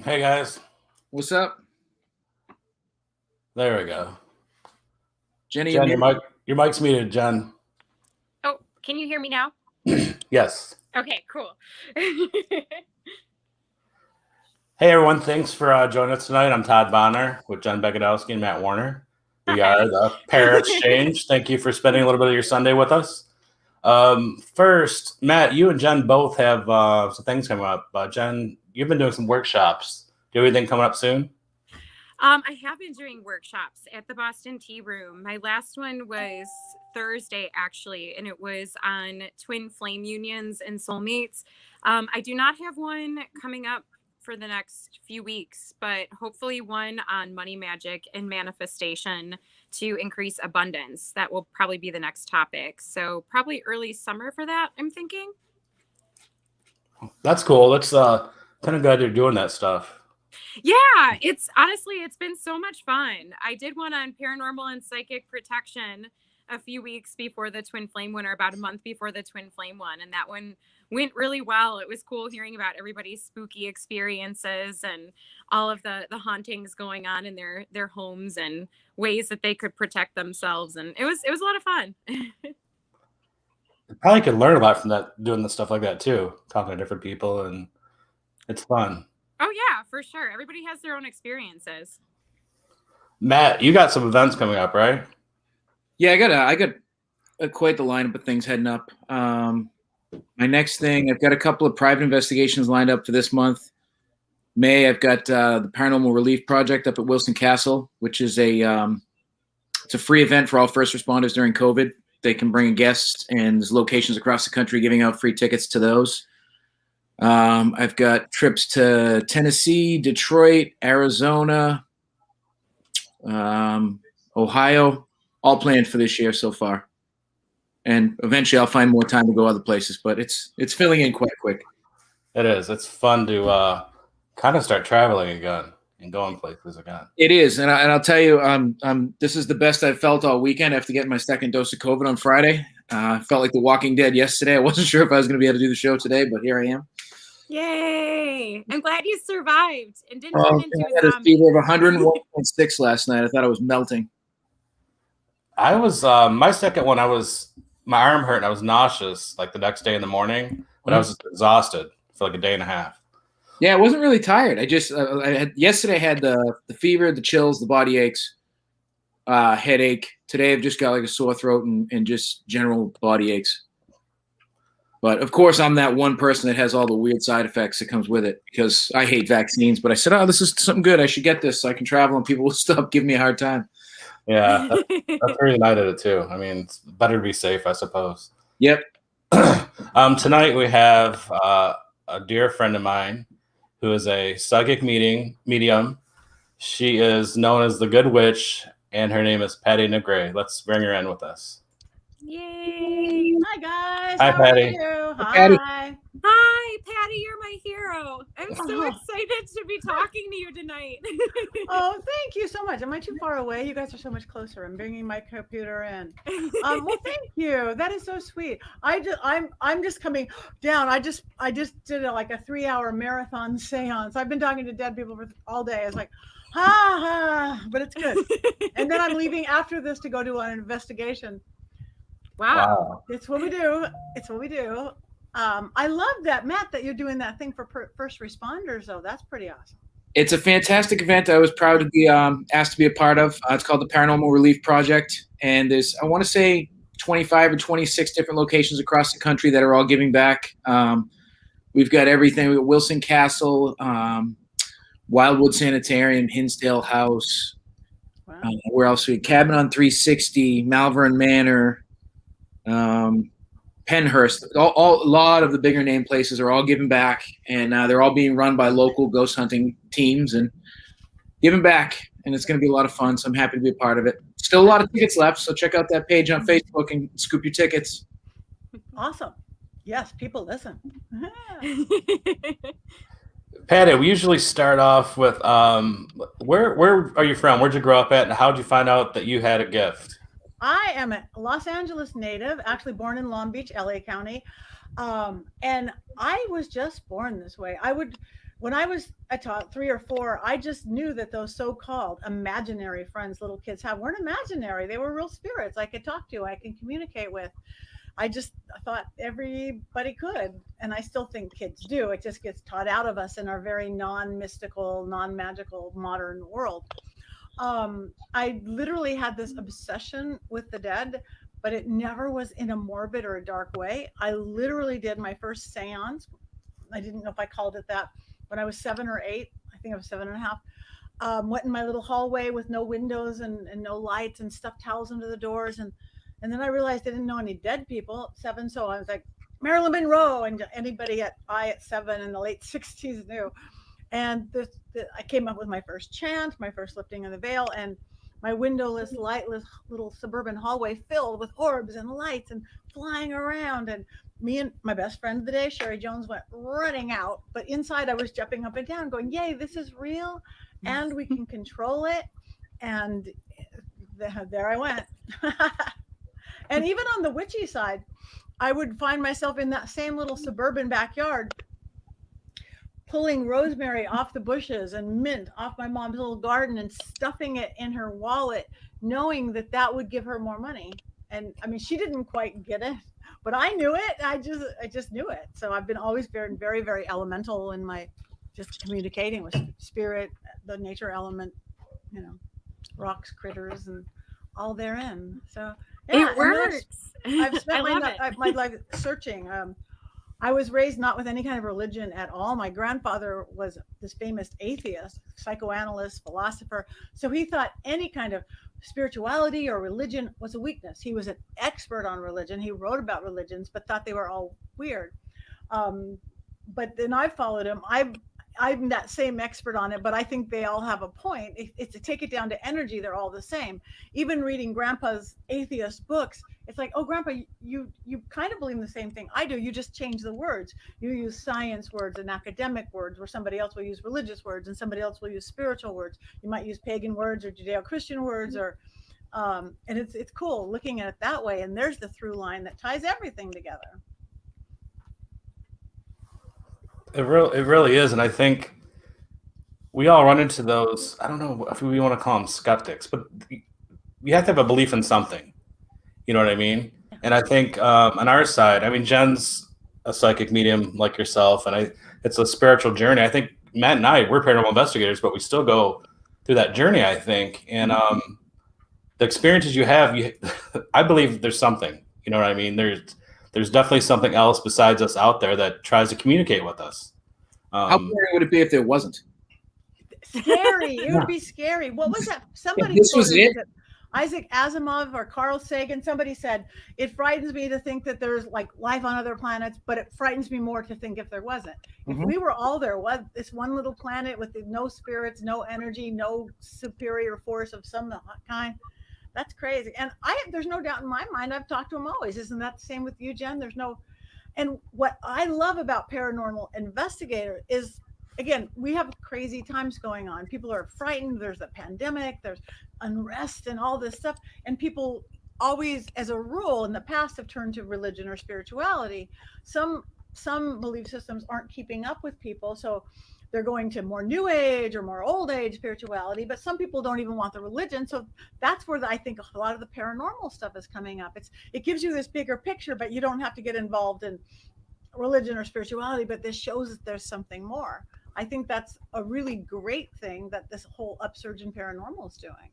Hey guys. What's up? There we go. Jenny, Jen, your mic's muted, Jen. Oh, can you hear me now? Yes. Okay, cool. Hey everyone, thanks for joining us tonight. I'm Todd Bonner with Jen Begadowski and Matt Warner. We are the Pair Exchange. Thank you for spending a little bit of your Sunday with us. First, Matt, you and Jen both have some things coming up. Jen, you've been doing some workshops. Do you have anything coming up soon? I have been doing workshops at the Boston Tea Room. My last one was Thursday, actually, and it was on twin flame unions and soulmates. I do not have one coming up for the next few weeks, but hopefully one on money magic and manifestation to increase abundance. That will probably be the next topic. So probably early summer for that, I'm thinking. That's cool. That's kind of glad you're doing that stuff. Yeah, it's been so much fun. I did one on paranormal and psychic protection a few weeks before the twin flame one, or about a month before the twin flame one, and that one went really well. It was cool hearing about everybody's spooky experiences and all of the hauntings going on in their homes and ways that they could protect themselves, and it was a lot of fun. You probably could learn a lot from that, doing the stuff like that too, talking to different people, and it's fun. Oh yeah, for sure. Everybody has their own experiences. Matt, you got some events coming up, right? Yeah, I got quite the lineup of things heading up. My next thing, I've got a couple of private investigations lined up for this month. May, I've got the Paranormal Relief Project up at Wilson Castle, which is it's a free event for all first responders during COVID. They can bring guests, and there's locations across the country giving out free tickets to those. I've got trips to Tennessee, Detroit, Arizona, Ohio, all planned for this year so far. And eventually I'll find more time to go other places, but it's filling in quite quick. It is. It's fun to kind of start traveling again and going places again. It is. And I'll tell you, this is the best I've felt all weekend after getting my second dose of COVID on Friday. I felt like The Walking Dead yesterday. I wasn't sure if I was going to be able to do the show today, but here I am. Yay! I'm glad you survived and didn't turn into I had a fever of 101.6 last night. I thought I was melting. I was my second one. My arm hurt and I was nauseous like the next day in the morning, but I was just exhausted for like a day and a half. Yeah, I wasn't really tired. Yesterday I had the fever, the chills, the body aches, headache. Today I've just got like a sore throat and just general body aches. But of course, I'm that one person that has all the weird side effects that comes with it because I hate vaccines. But I said, this is something good. I should get this so I can travel and people will stop giving me a hard time. Yeah, that's the reason I did it too. I mean, it's better to be safe, I suppose. Yep. Tonight we have a dear friend of mine who is a psychic medium. She is known as the Good Witch, and her name is Patti Negri. Let's bring her in with us. Yay! Hi guys. Hi, Patti. Hi, Patti. You're my hero. I'm so excited to be talking to you tonight. Oh, thank you so much. Am I too far away? You guys are so much closer. I'm bringing my computer in. Well, thank you. That is so sweet. I'm just coming down. I just did like a 3-hour marathon seance. I've been talking to dead people for all day. It's like, but it's good. And then I'm leaving after this to go do an investigation. Wow. It's what we do. I love that, Matt, that you're doing that thing for first responders, though. That's pretty awesome. It's a fantastic event. I was proud to be asked to be a part of. It's called the Paranormal Relief Project. And there's, I want to say, 25 or 26 different locations across the country that are all giving back. We've got everything. We've got Wilson Castle, Wildwood Sanitarium, Hinsdale House. Wow. Where else? We had Cabin on 360, Malvern Manor, Penhurst. A lot of the bigger name places are all giving back, and they're all being run by local ghost hunting teams and giving back. And it's going to be a lot of fun, so I'm happy to be a part of it. Still a lot of tickets left, so check out that page on Facebook and scoop your tickets. Awesome. Yes, people listen. Patti, we usually start off with where are you from? Where'd you grow up at, and how'd you find out that you had a gift? I am a Los Angeles native, actually born in Long Beach, LA County. And I was just born this way. I would when I was I taught 3 or 4, I just knew that those so-called imaginary friends little kids have weren't imaginary. They were real spirits I could talk to, I can communicate with. I thought everybody could, and I still think kids do. It just gets taught out of us in our very non-mystical, non-magical modern world. I literally had this obsession with the dead, but it never was in a morbid or a dark way. I literally did my first seance. I didn't know if I called it that when I was 7 or 8. I think I was 7 and a half. Went in my little hallway with no windows and no lights and stuffed towels under the doors. And then I realized I didn't know any dead people at 7. So I was like, Marilyn Monroe, and anybody at 7 in the late 60s knew. And I came up with my first chant, my first lifting of the veil, and my windowless, lightless little suburban hallway filled with orbs and lights and flying around. And me and my best friend of the day, Sherry Jones, went running out. But inside, I was jumping up and down, going, "Yay, this is real, and we can control it." And there I went. And even on the witchy side, I would find myself in that same little suburban backyard, pulling rosemary off the bushes and mint off my mom's little garden and stuffing it in her wallet, knowing that that would give her more money. And I mean, she didn't quite get it, but I knew it. I just knew it. So I've been always very, very, very elemental in my just communicating with spirit, the nature element, rocks, critters, and all therein. So yeah, it works. I've spent I my life searching. I was raised not with any kind of religion at all. My grandfather was this famous atheist, psychoanalyst, philosopher. So he thought any kind of spirituality or religion was a weakness. He was an expert on religion. He wrote about religions, but thought they were all weird. But then I followed him. I'm that same expert on it, but I think they all have a point. It's to take it down to energy. They're all the same. Even reading Grandpa's atheist books, it's like, oh, Grandpa, you kind of believe the same thing I do. You just change the words. You use science words and academic words, where somebody else will use religious words and somebody else will use spiritual words. You might use pagan words or Judeo-Christian words, or and it's cool looking at it that way. And there's the through line that ties everything together. It really is, and I think we all run into those. I don't know if we want to call them skeptics, but you have to have a belief in something. You know what I mean? And I think on our side, I mean, Jen's a psychic medium like yourself, and it's a spiritual journey. I think Matt and we're paranormal investigators, but we still go through that journey, I think. And the experiences you have, I believe there's something. You know what I mean? There's definitely something else besides us out there that tries to communicate with us. How scary would it be if there wasn't? Scary. It would be scary. What was that? Somebody This was it? Isaac Asimov or Carl Sagan, somebody said, it frightens me to think that there's like life on other planets, but it frightens me more to think if there wasn't. If we were all there, this one little planet with no spirits, no energy, no superior force of some kind, that's crazy. And there's no doubt in my mind, I've talked to them always. Isn't that the same with you, Jen? And what I love about paranormal investigator is, again, we have crazy times going on. People are frightened. There's a pandemic, there's unrest and all this stuff. And people always, as a rule, in the past have turned to religion or spirituality. Some belief systems aren't keeping up with people. So they're going to more new age or more old age spirituality, but some people don't even want the religion. So that's where I think a lot of the paranormal stuff is coming up. It gives you this bigger picture, but you don't have to get involved in religion or spirituality, but this shows that there's something more. I think that's a really great thing that this whole upsurge in paranormal is doing.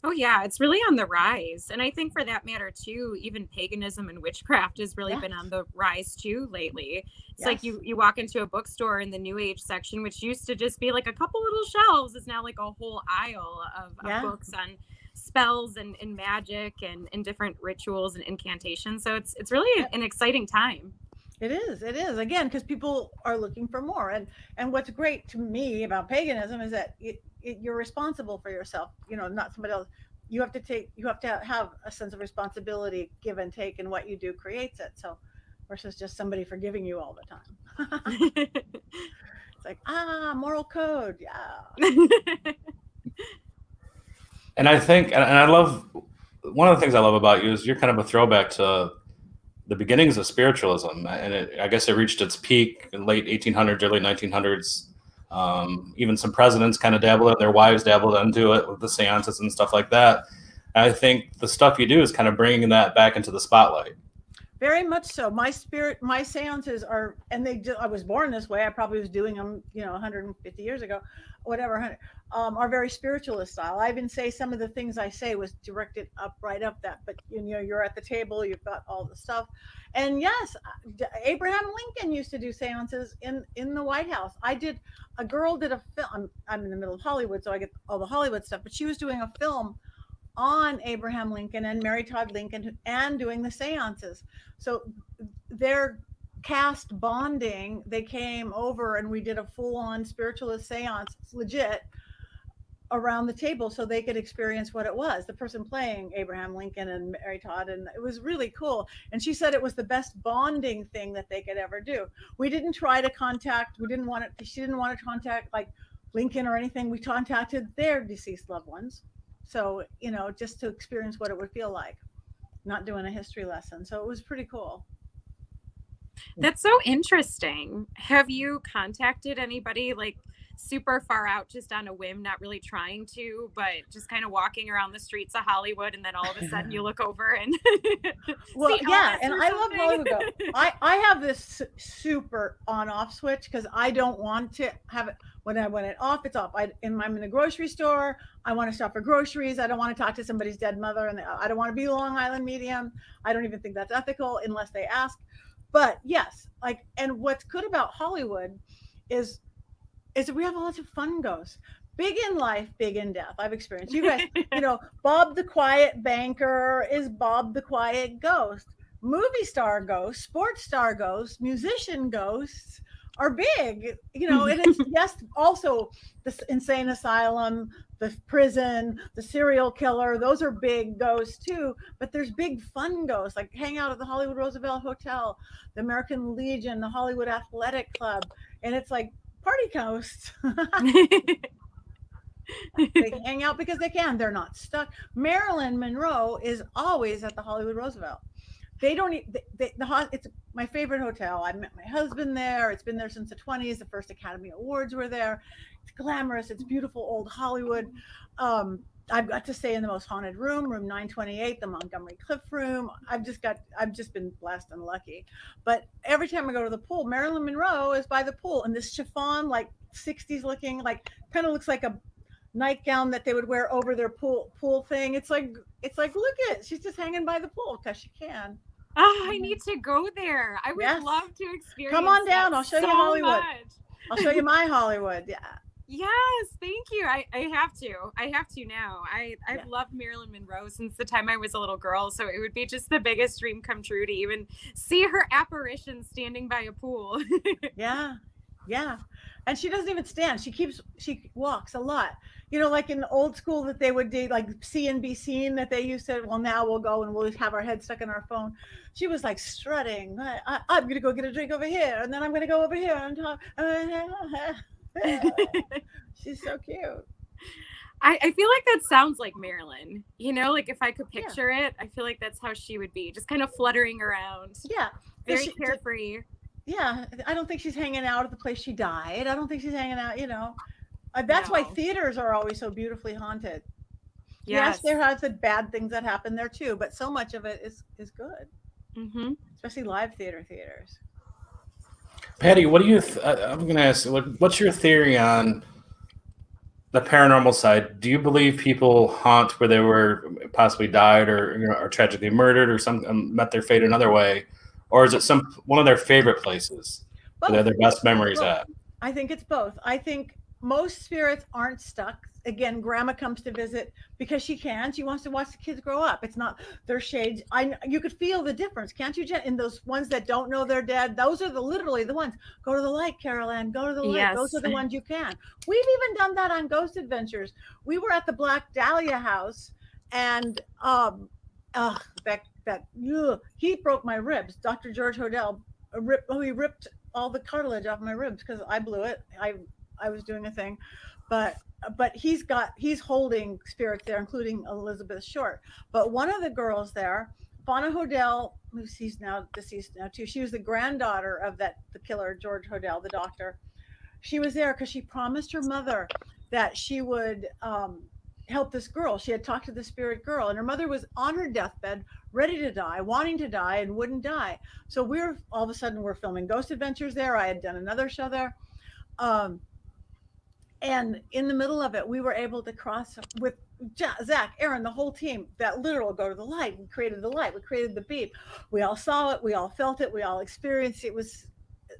Oh yeah, it's really on the rise. And I think for that matter too, even paganism and witchcraft has really been on the rise too lately. It's like you walk into a bookstore in the New Age section, which used to just be like a couple little shelves, is now like a whole aisle of books on spells and magic and different rituals and incantations. So it's really an exciting time. It is. Again, because people are looking for more. And what's great to me about paganism is that you're responsible for yourself, not somebody else. You have to have a sense of responsibility, give and take, and what you do creates it. So versus just somebody forgiving you all the time. It's like, moral code. Yeah. And I think, and I love, one of the things I love about you is you're kind of a throwback to the beginnings of spiritualism. And I guess it reached its peak in late 1800s, early 1900s Even some presidents kind of dabbled in, their wives dabbled into it with the seances and stuff like that. And I think the stuff you do is kind of bringing that back into the spotlight. Very much so. My seances are, and I was born this way. I probably was doing them, 150 years ago, whatever, are very spiritualist style. I even say some of the things I say was directed right up that, but you're at the table, you've got all the stuff. And yes, Abraham Lincoln used to do seances in the White House. A girl did a film. I'm in the middle of Hollywood, so I get all the Hollywood stuff, but she was doing a film on Abraham Lincoln and Mary Todd Lincoln and doing the seances. So their cast bonding, they came over and we did a full-on spiritualist seance, legit, around the table so they could experience what it was, the person playing Abraham Lincoln and Mary Todd. And it was really cool. And she said it was the best bonding thing that they could ever do. We didn't try to contact, she didn't want to contact like Lincoln or anything. We contacted their deceased loved ones. So, just to experience what it would feel like, not doing a history lesson. So it was pretty cool. That's so interesting. Have you contacted anybody like super far out just on a whim, not really trying to, but just kind of walking around the streets of Hollywood, and then all of a sudden you look over and well, yeah, and I love Hollywood. I have this super on-off switch because I don't want to have it. When it's off, it's off. I'm in the grocery store. I want to stop for groceries. I don't want to talk to somebody's dead mother, and I don't want to be Long Island medium. I don't even think that's ethical unless they ask. But yes, and what's good about Hollywood is we have lots of fun ghosts. Big in life, big in death. I've experienced. You guys, Bob the Quiet Banker is Bob the Quiet Ghost. Movie star ghosts, sports star ghosts, musician ghosts are big, and it's yes, also the insane asylum, the prison, the serial killer, those are big ghosts too, but there's big fun ghosts, like hang out at the Hollywood Roosevelt Hotel, the American Legion, the Hollywood Athletic Club, and it's like party ghosts. They hang out because they can, they're not stuck. Marilyn Monroe is always at the Hollywood Roosevelt. They don't it's my favorite hotel. I met my husband there. It's been there since the 1920s. The first Academy Awards were there. It's glamorous. It's beautiful old Hollywood. I've got to stay in the most haunted room 928, the Montgomery Cliff room. I've just been blessed and lucky. But every time I go to the pool, Marilyn Monroe is by the pool in this chiffon, like 60s looking, like kind of looks like a nightgown that they would wear over their pool thing. It's like look at it. She's just hanging by the pool because she can. Oh, I need to go there. I would love to experience. Come on down. I'll show you Hollywood. Much. I'll show you my Hollywood. Yeah. Yes, thank you. I have to now. I've loved Marilyn Monroe since the time I was a little girl, so it would be just the biggest dream come true to even see her apparition standing by a pool. Yeah. And she doesn't even stand. She walks a lot. Like in the old school that they would do, like see and be seen, that they used to, well, now we'll go and we'll have our head stuck in our phone. She was like strutting. I'm going to go get a drink over here, and then I'm going to go over here and talk. She's so cute. I feel like that sounds like Marilyn. Like if I could picture it, I feel like that's how she would be, just kind of fluttering around. Yeah. Very carefree. Yeah. I don't think she's hanging out at the place she died. I don't think she's hanging out, That's why theaters are always so beautifully haunted. Yes, there has the bad things that happen there too, but so much of it is good. Mm-hmm. Especially live theaters. Patti, what do you? I'm going to ask, what's your theory on the paranormal side? Do you believe people haunt where they were possibly died or tragically murdered or some met their fate another way, or is it one of their favorite places where they're their best memories at? I think it's both. I think most spirits aren't stuck. Again, grandma comes to visit because she can. She wants to watch the kids grow up. It's not their shades. You could feel the difference, can't you, Jen? In those ones that don't know they're dead, those are literally the ones. Go to the light, Carol Ann. Go to the light. Yes. Those are the ones you can. We've even done that on Ghost Adventures. We were at the Black Dahlia house, and he broke my ribs. Dr. George Hodel he ripped all the cartilage off my ribs because I blew it. I was doing a thing, but he's holding spirits there, including Elizabeth Short. But one of the girls there, Fauna Hodel, who's now deceased now too. She was the granddaughter of the killer, George Hodel, the doctor. She was there because she promised her mother that she would help this girl. She had talked to the spirit girl, and her mother was on her deathbed, ready to die, wanting to die, and wouldn't die. So we're all of a sudden we're filming Ghost Adventures there. I had done another show there. And in the middle of it, we were able to cross with Zach, Aaron, the whole team, that literal go to the light. We created the light. We created the beep. We all saw it. We all felt it. We all experienced it. It was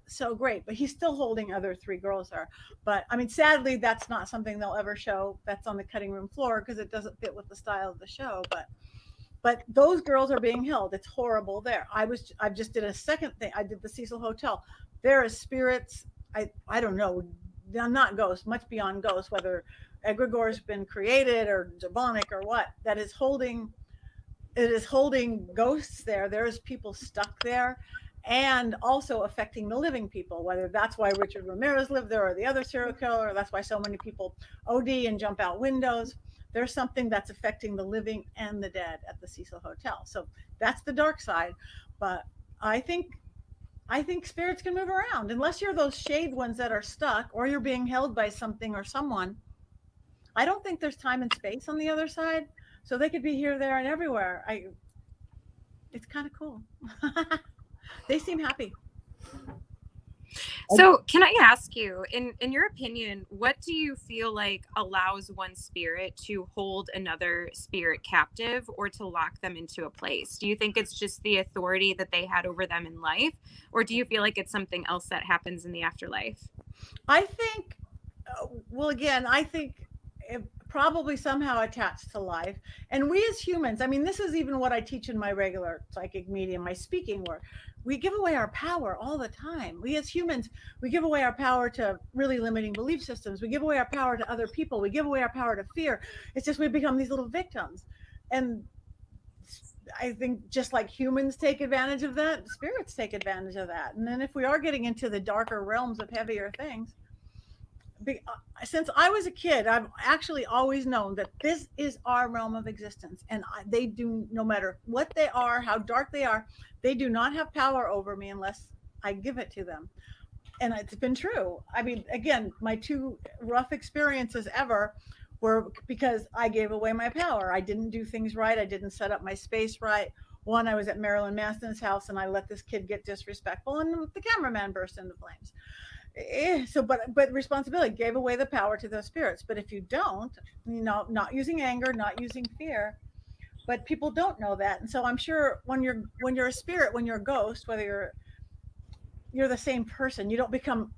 so great. But he's still holding other three girls there. But I mean, sadly, that's not something they'll ever show. That's on the cutting room floor because it doesn't fit with the style of the show. But those girls are being held. It's horrible there. I just did a second thing. I did the Cecil Hotel. There is spirits. I don't know. They're not ghosts, much beyond ghosts, whether egregor's been created or demonic or what, that is holding, it is holding ghosts there. There's people stuck there and also affecting the living people, whether that's why Richard Ramirez lived there or the other serial killer, or that's why so many people OD and jump out windows. There's something that's affecting the living and the dead at the Cecil Hotel. So that's the dark side. But I think spirits can move around unless you're those shade ones that are stuck or you're being held by something or someone. I don't think there's time and space on the other side. So they could be here, there, and everywhere. It's kind of cool. They seem happy. So can I ask you, in your opinion, what do you feel like allows one spirit to hold another spirit captive or to lock them into a place? Do you think it's just the authority that they had over them in life? Or do you feel like it's something else that happens in the afterlife? I think, well, again, I think it probably somehow attached to life. And we as humans, I mean, this is even what I teach in my regular psychic medium, my speaking work. We give away our power all the time. We as humans, we give away our power to really limiting belief systems. We give away our power to other people. We give away our power to fear. It's just we become these little victims. And I think just like humans take advantage of that, spirits take advantage of that. And then if we are getting into the darker realms of heavier things, since I was a kid, I've actually always known that this is our realm of existence. And they do, no matter what they are, how dark they are, they do not have power over me unless I give it to them. And it's been true. I mean, again, my two rough experiences ever were because I gave away my power. I didn't do things right. I didn't set up my space right. One, I was at Marilyn Manson's house and I let this kid get disrespectful and the cameraman burst into flames. So but responsibility, gave away the power to those spirits. But if you don't, not using anger, not using fear, but people don't know that. And so I'm sure when you're a spirit, when you're a ghost, whether you're the same person, you don't become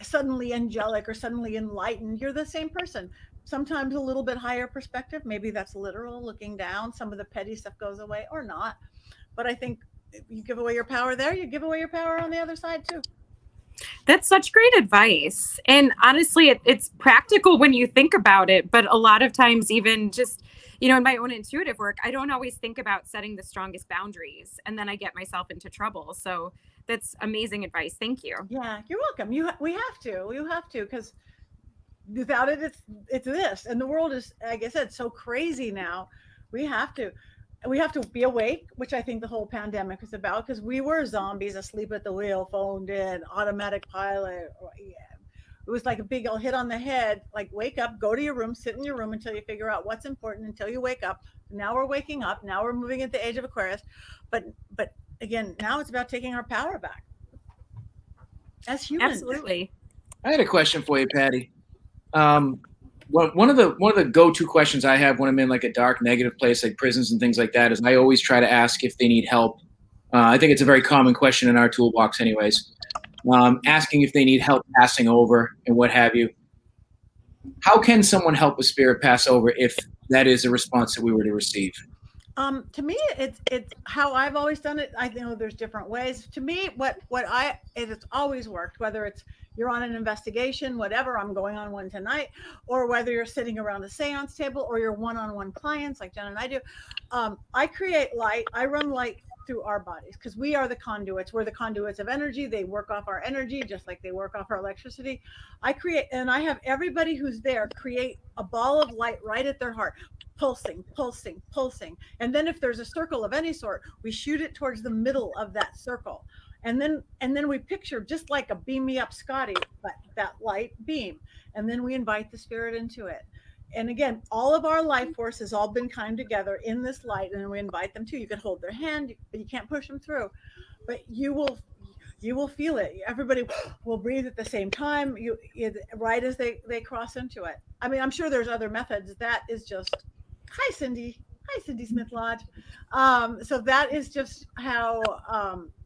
suddenly angelic or suddenly enlightened. You're the same person, sometimes a little bit higher perspective. Maybe that's literal, looking down, some of the petty stuff goes away or not. But I think if you give away your power there, you give away your power on the other side too. That's such great advice. And honestly, it's practical when you think about it. But a lot of times, even just, in my own intuitive work, I don't always think about setting the strongest boundaries. And then I get myself into trouble. So that's amazing advice. Thank you. Yeah, you're welcome. We have to, because without it, it's this. And the world is, like I said, so crazy now. We have to be awake, which I think the whole pandemic was about, because we were zombies asleep at the wheel, phoned in, automatic pilot. Yeah. It was like a big old hit on the head, like wake up, go to your room, sit in your room until you figure out what's important, until you wake up. Now we're waking up. Now we're moving at the age of Aquarius. But again, now it's about taking our power back as humans. Absolutely. I had a question for you, Patti. One of the go-to questions I have when I'm in like a dark negative place like prisons and things like that is I always try to ask if they need help. I think it's a very common question in our toolbox anyways. Asking if they need help passing over and what have you. How can someone help a spirit pass over if that is a response that we were to receive? To me, it's how I've always done it. I know there's different ways. To me, it's always worked, whether it's you're on an investigation, whatever, I'm going on one tonight, or whether you're sitting around a seance table or you're one-on-one clients like Jen and I do. I create light. I run light through our bodies because we are the conduits. We're the conduits of energy. They work off our energy just like they work off our electricity. I create, and I have everybody who's there create a ball of light right at their heart. Pulsing, pulsing, pulsing. And then if there's a circle of any sort, we shoot it towards the middle of that circle. And then we picture just like a beam me up Scotty, but that light beam. And then we invite the spirit into it. And again, all of our life force has all been kind together in this light, and we invite them to. You can hold their hand, but you can't push them through. But you will feel it. Everybody will breathe at the same time. Right as they cross into it. I mean, I'm sure there's other methods. That is just hi Cindy. Hi Cindy Smith Lodge. So that is just how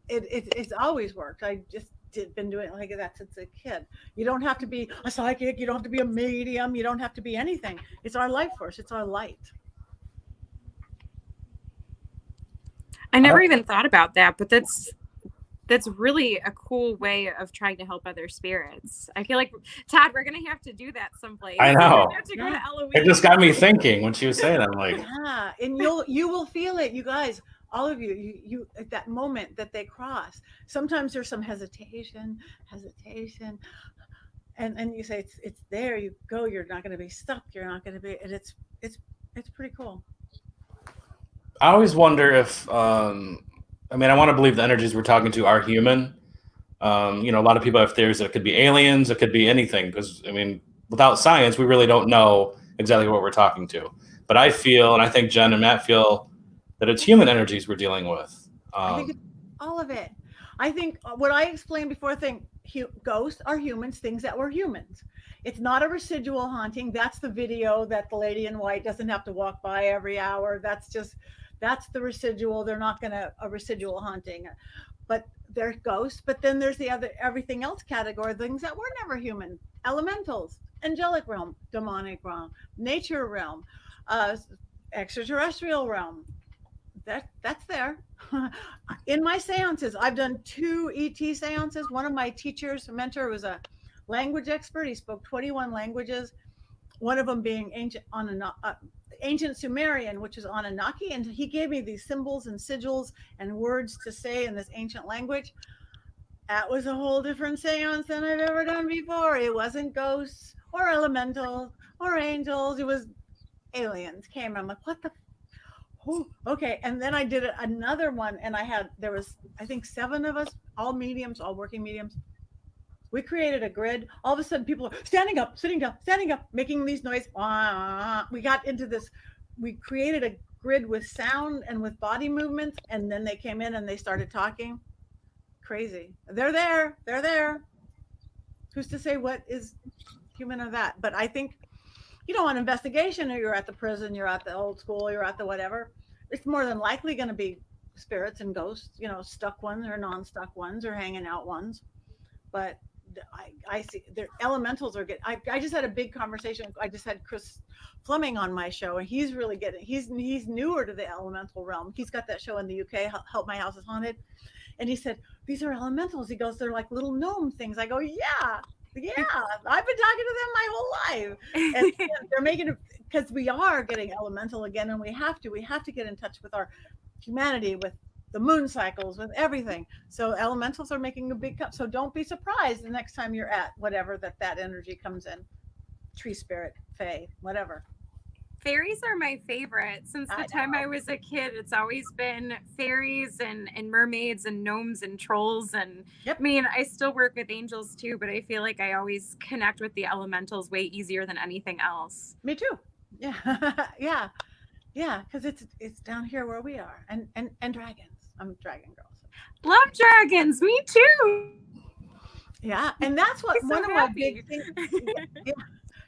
it's always worked. I just been doing it like that since a kid. You don't have to be a psychic. You don't have to be a medium. You don't have to be anything. It's our life force. It's our light. I never even thought about that, but that's really a cool way of trying to help other spirits. I feel like, Todd, we're gonna have to do that someplace. I know. We're gonna have to go to Eloise. It just got me thinking when she was saying it. I'm like, yeah, and you will feel it, you guys. All of you at that moment that they cross. Sometimes there's some hesitation, and you say it's there. You go. You're not going to be stuck. You're not going to be. And it's pretty cool. I always wonder if, I mean, I want to believe the energies we're talking to are human. You know, a lot of people have theories that it could be aliens, it could be anything. Because, I mean, without science, we really don't know exactly what we're talking to. But I feel, and I think Jen and Matt feel, that it's human energies we're dealing with. I think it's all of it. I think what I explained before, I think ghosts are humans, things that were humans. It's not a residual haunting. That's the video that the lady in white doesn't have to walk by every hour. That's the residual. They're not going to a residual haunting. But they're ghosts. But then there's the other everything else category, things that were never human. Elementals, angelic realm, demonic realm, nature realm, extraterrestrial realm. That's there. In my seances, I've done 2 ET seances. One of my teachers, mentor, was a language expert. He spoke 21 languages, one of them being ancient Sumerian, which is Anunnaki, and he gave me these symbols and sigils and words to say in this ancient language. That was a whole different seance than I've ever done before. It wasn't ghosts or elementals or angels. It was aliens came. I'm like, what the okay. And then I did another one, and there was, I think, 7 of us, all mediums, all working mediums. We created a grid. All of a sudden, people are standing up, sitting down, standing up, making these noises. We got into this. We created a grid with sound and with body movements, and then they came in and they started talking. Crazy. They're there. They're there. Who's to say what is human or that? But I think, you know, on investigation, or you're at the prison, you're at the old school, you're at the whatever, it's more than likely going to be spirits and ghosts, you know, stuck ones or non-stuck ones or hanging out ones. But I see the elementals are getting, I just had a big conversation. I just had Chris Fleming on my show, and he's really getting, he's newer to the elemental realm. He's got that show in the UK, Help My House is Haunted. And he said, these are elementals. He goes, they're like little gnome things. I go, yeah, I've been talking to them my whole life. And they're making it, because we are getting elemental again, and we have to get in touch with our humanity, with the moon cycles, with everything. So elementals are making a big cut. So don't be surprised the next time you're at whatever that energy comes in. Tree spirit, fae, whatever. Fairies are my favorite. Since the time I was a kid, it's always been fairies and mermaids and gnomes and trolls. And I mean, I still work with angels too, but I feel like I always connect with the elementals way easier than anything else. Me too. Yeah. Yeah. Because it's down here where we are. And dragons. I'm a dragon girl. So. Love dragons. Me too. Yeah. And that's what one of my big things. Yeah.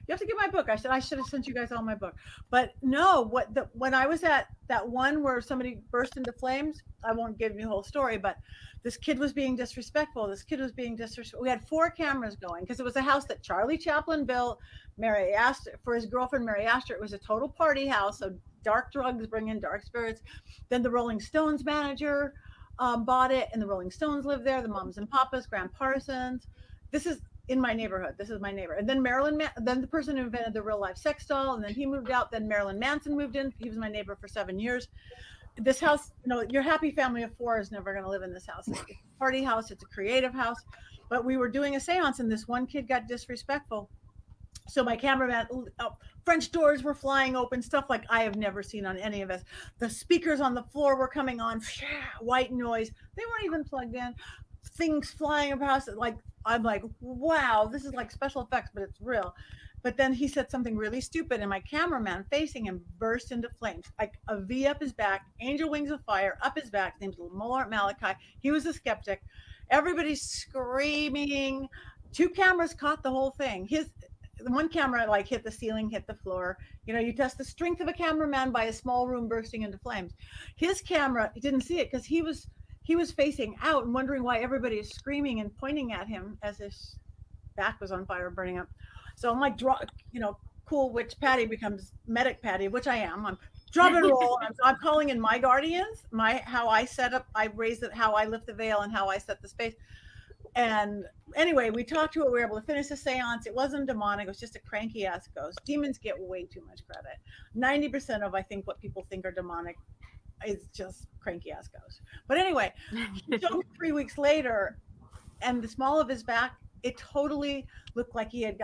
You have to get my book. I should have sent you guys all my book. But no, when I was at that one where somebody burst into flames, I won't give you the whole story, but this kid was being disrespectful. We had 4 cameras going because it was a house that Charlie Chaplin built. Mary Astor, for his girlfriend Mary Astor, it was a total party house. So dark drugs bring in dark spirits. Then the Rolling Stones manager bought it, and the Rolling Stones lived there. The moms and papas, Graham Parsons. This is in my neighborhood. This is my neighbor. And then then the person who invented the real life sex doll, and then he moved out. Then Marilyn Manson moved in. He was my neighbor for 7 years. This house, you know, your happy family of 4 is never going to live in this house. It's a party house. It's a creative house. But we were doing a seance, and this one kid got disrespectful. So my cameraman, French doors were flying open, stuff like I have never seen on any of us. The speakers on the floor were coming on, white noise. They weren't even plugged in. things flying across it. Like, I'm like, wow, this is like special effects, but it's real. But then he said something really stupid, and my cameraman facing him burst into flames, like a V up his back, angel wings of fire up his back. His name's Molar Malachi. He was a skeptic. Everybody's screaming. Two cameras caught the whole thing. The one camera like hit the ceiling, hit the floor. You know, you test the strength of a cameraman by a small room bursting into flames. His camera, he didn't see it because he was facing out and wondering why everybody is screaming and pointing at him as his back was on fire, burning up. So I'm like, cool witch Patti becomes medic Patti, which I am. I'm drop and roll. I'm calling in my guardians, how I set up, I raise it, how I lift the veil, and how I set the space. And anyway, we talked to it. We were able to finish the seance. It wasn't demonic. It was just a cranky ass ghost. Demons get way too much credit. 90% of, I think, what people think are demonic is just cranky ass ghosts. But anyway, he showed me 3 weeks later, and the small of his back, it totally looked like he had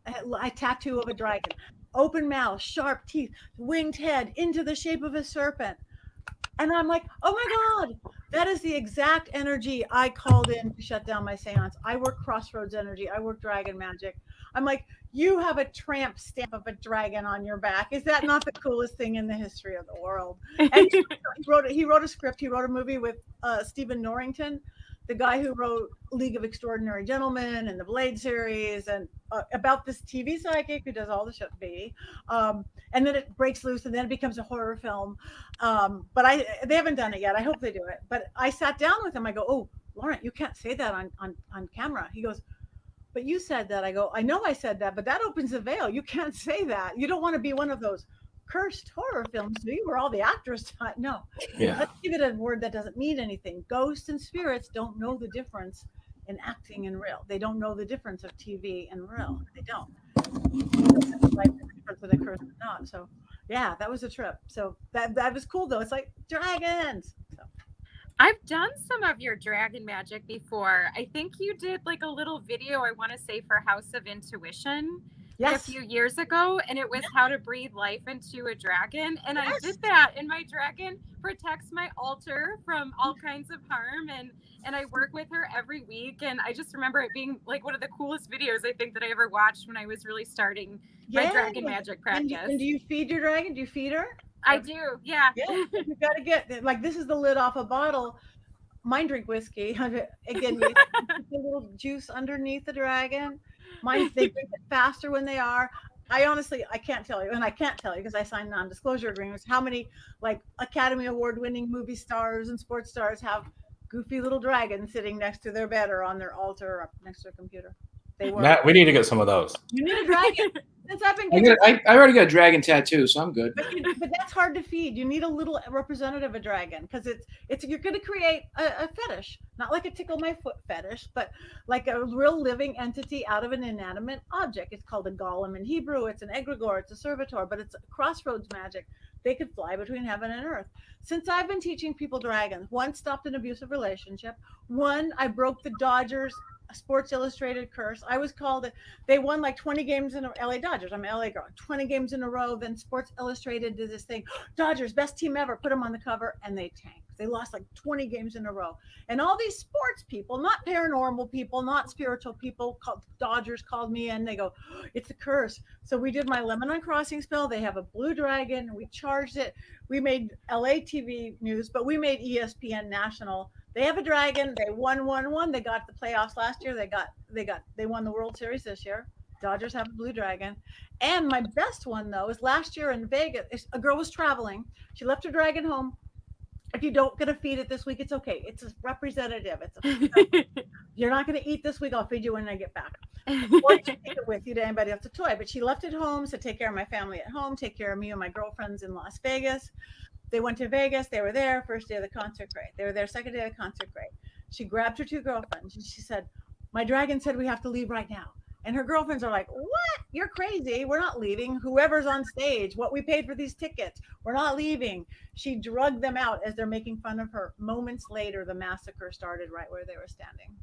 a tattoo of a dragon, open mouth, sharp teeth, winged head into the shape of a serpent. And I'm like, oh my God, that is the exact energy I called in to shut down my seance. I work crossroads energy. I work dragon magic. I'm like, you have a tramp stamp of a dragon on your back. Is that not the coolest thing in the history of the world? And he wrote a script. He wrote a movie with Stephen Norrington, the guy who wrote League of Extraordinary Gentlemen and the Blade series, and about this TV psychic who does all the shit B. And then it breaks loose, and then it becomes a horror film. But they haven't done it yet. I hope they do it. But I sat down with him. I go, oh, Laurent, you can't say that on camera. He goes, but you said that. I go, I know I said that, but that opens the veil. You can't say that. You don't want to be one of those cursed horror films, do you, where all the actors thought, no. Yeah. Let's give it a word that doesn't mean anything. Ghosts and spirits don't know the difference in acting and real. They don't know the difference of TV and real. They don't. Like the difference with a curse or not. So yeah, that was a trip. So that was cool though. It's like dragons. So. I've done some of your dragon magic before. I think you did like a little video, I want to say, for House of Intuition. Yes. A few years ago, and it was how to breathe life into a dragon. And I did that, and my dragon protects my altar from all kinds of harm, and I work with her every week. And I just remember it being like one of the coolest videos I think that I ever watched when I was really starting my dragon magic practice. And do you feed your dragon? Do you feed her? I do, yeah. You got to get, like, this is the lid off a bottle. Mine drink whiskey. Again, you a little juice underneath the dragon. Mine, they drink it faster when they are. I can't tell you, and I can't tell you because I signed non-disclosure agreements, how many like Academy Award winning movie stars and sports stars have goofy little dragons sitting next to their bed or on their altar or up next to their computer. Matt, we need to get some of those. You need a dragon. Since I've been I already got a dragon tattoo, so I'm good. But that's hard to feed. You need a little representative of a dragon because it's you're going to create a fetish, not like a tickle my foot fetish, but like a real living entity out of an inanimate object. It's called a golem in Hebrew. It's an egregore. It's a servitor, but it's crossroads magic. They could fly between heaven and earth. Since I've been teaching people dragons, one stopped an abusive relationship. One, I broke the Dodgers Sports Illustrated curse. I was called, they won like 20 games in a LA Dodgers. I'm an LA girl, 20 games in a row. Then Sports Illustrated did this thing, Dodgers, best team ever, put them on the cover, and they tanked. They lost like 20 games in a row. And all these sports people, not paranormal people, not spiritual people, Dodgers called me in. They go, it's a curse. So we did my Lebanon Crossing spell. They have a blue dragon. We charged it. We made LA TV news, but we made ESPN national. They have a dragon. They won. They got the playoffs last year. They won the World Series this year. Dodgers have a blue dragon. And my best one though is last year in Vegas. A girl was traveling. She left her dragon home. If you don't get to feed it this week, it's okay. It's a representative. You're not going to eat this week. I'll feed you when I get back. Or you can take it with you to anybody else, a toy. But she left it home to take care of my family at home, take care of me and my girlfriends in Las Vegas. They went to Vegas. They were there first day of the concert. Great. They were there second day of the concert. Great. She grabbed her two girlfriends and she said, my dragon said we have to leave right now. And her girlfriends are like, what? You're crazy. We're not leaving. Whoever's on stage, what we paid for these tickets, we're not leaving. She drugged them out as they're making fun of her. Moments later, the massacre started right where they were standing.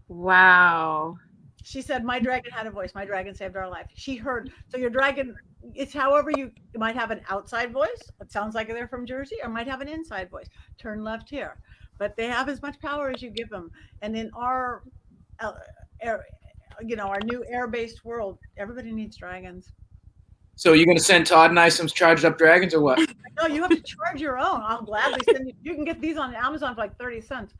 Wow. She said, my dragon had a voice. My dragon saved our life. She heard. So your dragon, it's however you might have an outside voice. It sounds like they're from Jersey, or might have an inside voice. Turn left here. but they have as much power as you give them. And in our, uh, air, our new air-based world, everybody needs dragons. So you're going to send Todd and I some charged up dragons or what? No, you have to charge your own. I'll gladly send you. You can get these on Amazon for like 30 cents.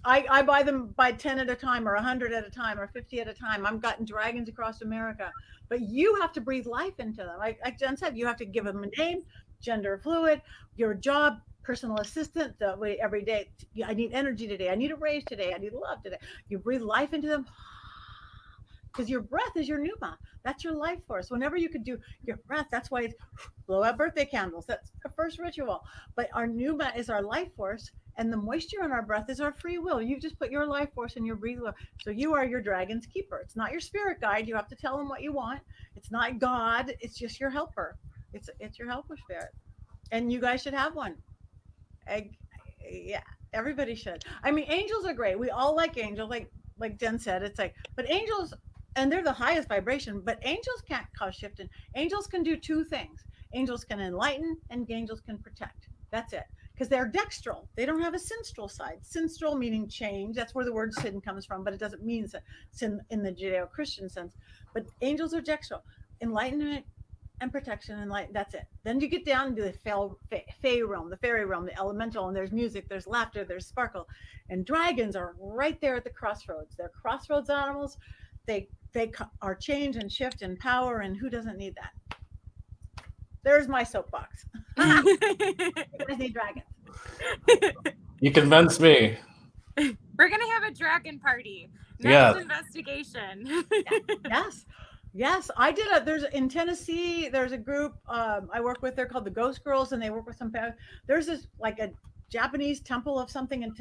I buy them by 10 at a time or 100 at a time or 50 at a time. I've gotten dragons across America, but you have to breathe life into them. Like Jen said, you have to give them a name, gender fluid, your job, personal assistant, the way every day. I need energy today. I need a raise today. I need love today. You breathe life into them because your breath is your pneuma. That's your life force. Whenever you could do your breath, that's why it's blow out birthday candles. That's the first ritual. But our pneuma is our life force, and the moisture in our breath is our free will. You just put your life force in your breathing. So you are your dragon's keeper. It's not your spirit guide. You have to tell them what you want. It's not God. It's just your helper. It's your helper spirit, and you guys should have one. Yeah, everybody should. I mean, angels are great. We all like angels. Like Jen said, it's like, but angels, and they're the highest vibration, but angels can't cause shifting. Angels can do two things. Angels can enlighten and angels can protect. That's it. Because they're dextral. They don't have a sinstral side. Sinstral meaning change. That's where the word sin comes from, but it doesn't mean sin in the Judeo-Christian sense. But angels are dextral. Enlightenment and protection and light. That's it. Then you get down into the fey realm, the fairy realm, the elemental, and there's music, there's laughter, there's sparkle. And dragons are right there at the crossroads. They're crossroads animals. They are change and shift and power, and who doesn't need that? There's my soapbox. You guys need dragons. You convinced me. We're gonna have a dragon party. Yeah. Investigation. Yes. I did there's in Tennessee, there's a group I work with, they're called the Ghost Girls, and they work with there's this like a Japanese temple of something in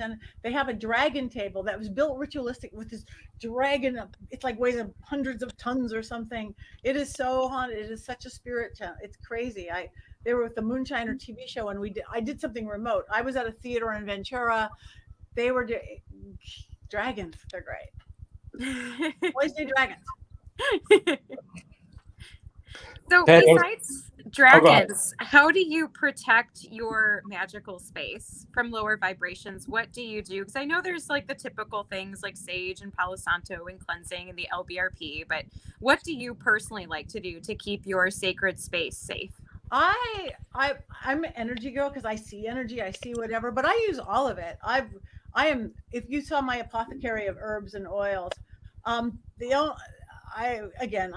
they have a dragon table that was built ritualistic with this dragon. It's like weighs hundreds of tons or something. It is so haunted. It is such a spirit. It's crazy. They were with the Moonshiner TV show, and I did something remote. I was at a theater in Ventura. They were dragons. They're great. Always need dragons. So besides dragons, how do you protect your magical space from lower vibrations? What do you do? Because I know there's like the typical things like sage and Palo Santo and cleansing and the LBRP, but what do you personally like to do to keep your sacred space safe? I'm an energy girl because I see energy, I see whatever, but I use all of it. I am, if you saw my apothecary of herbs and oils, I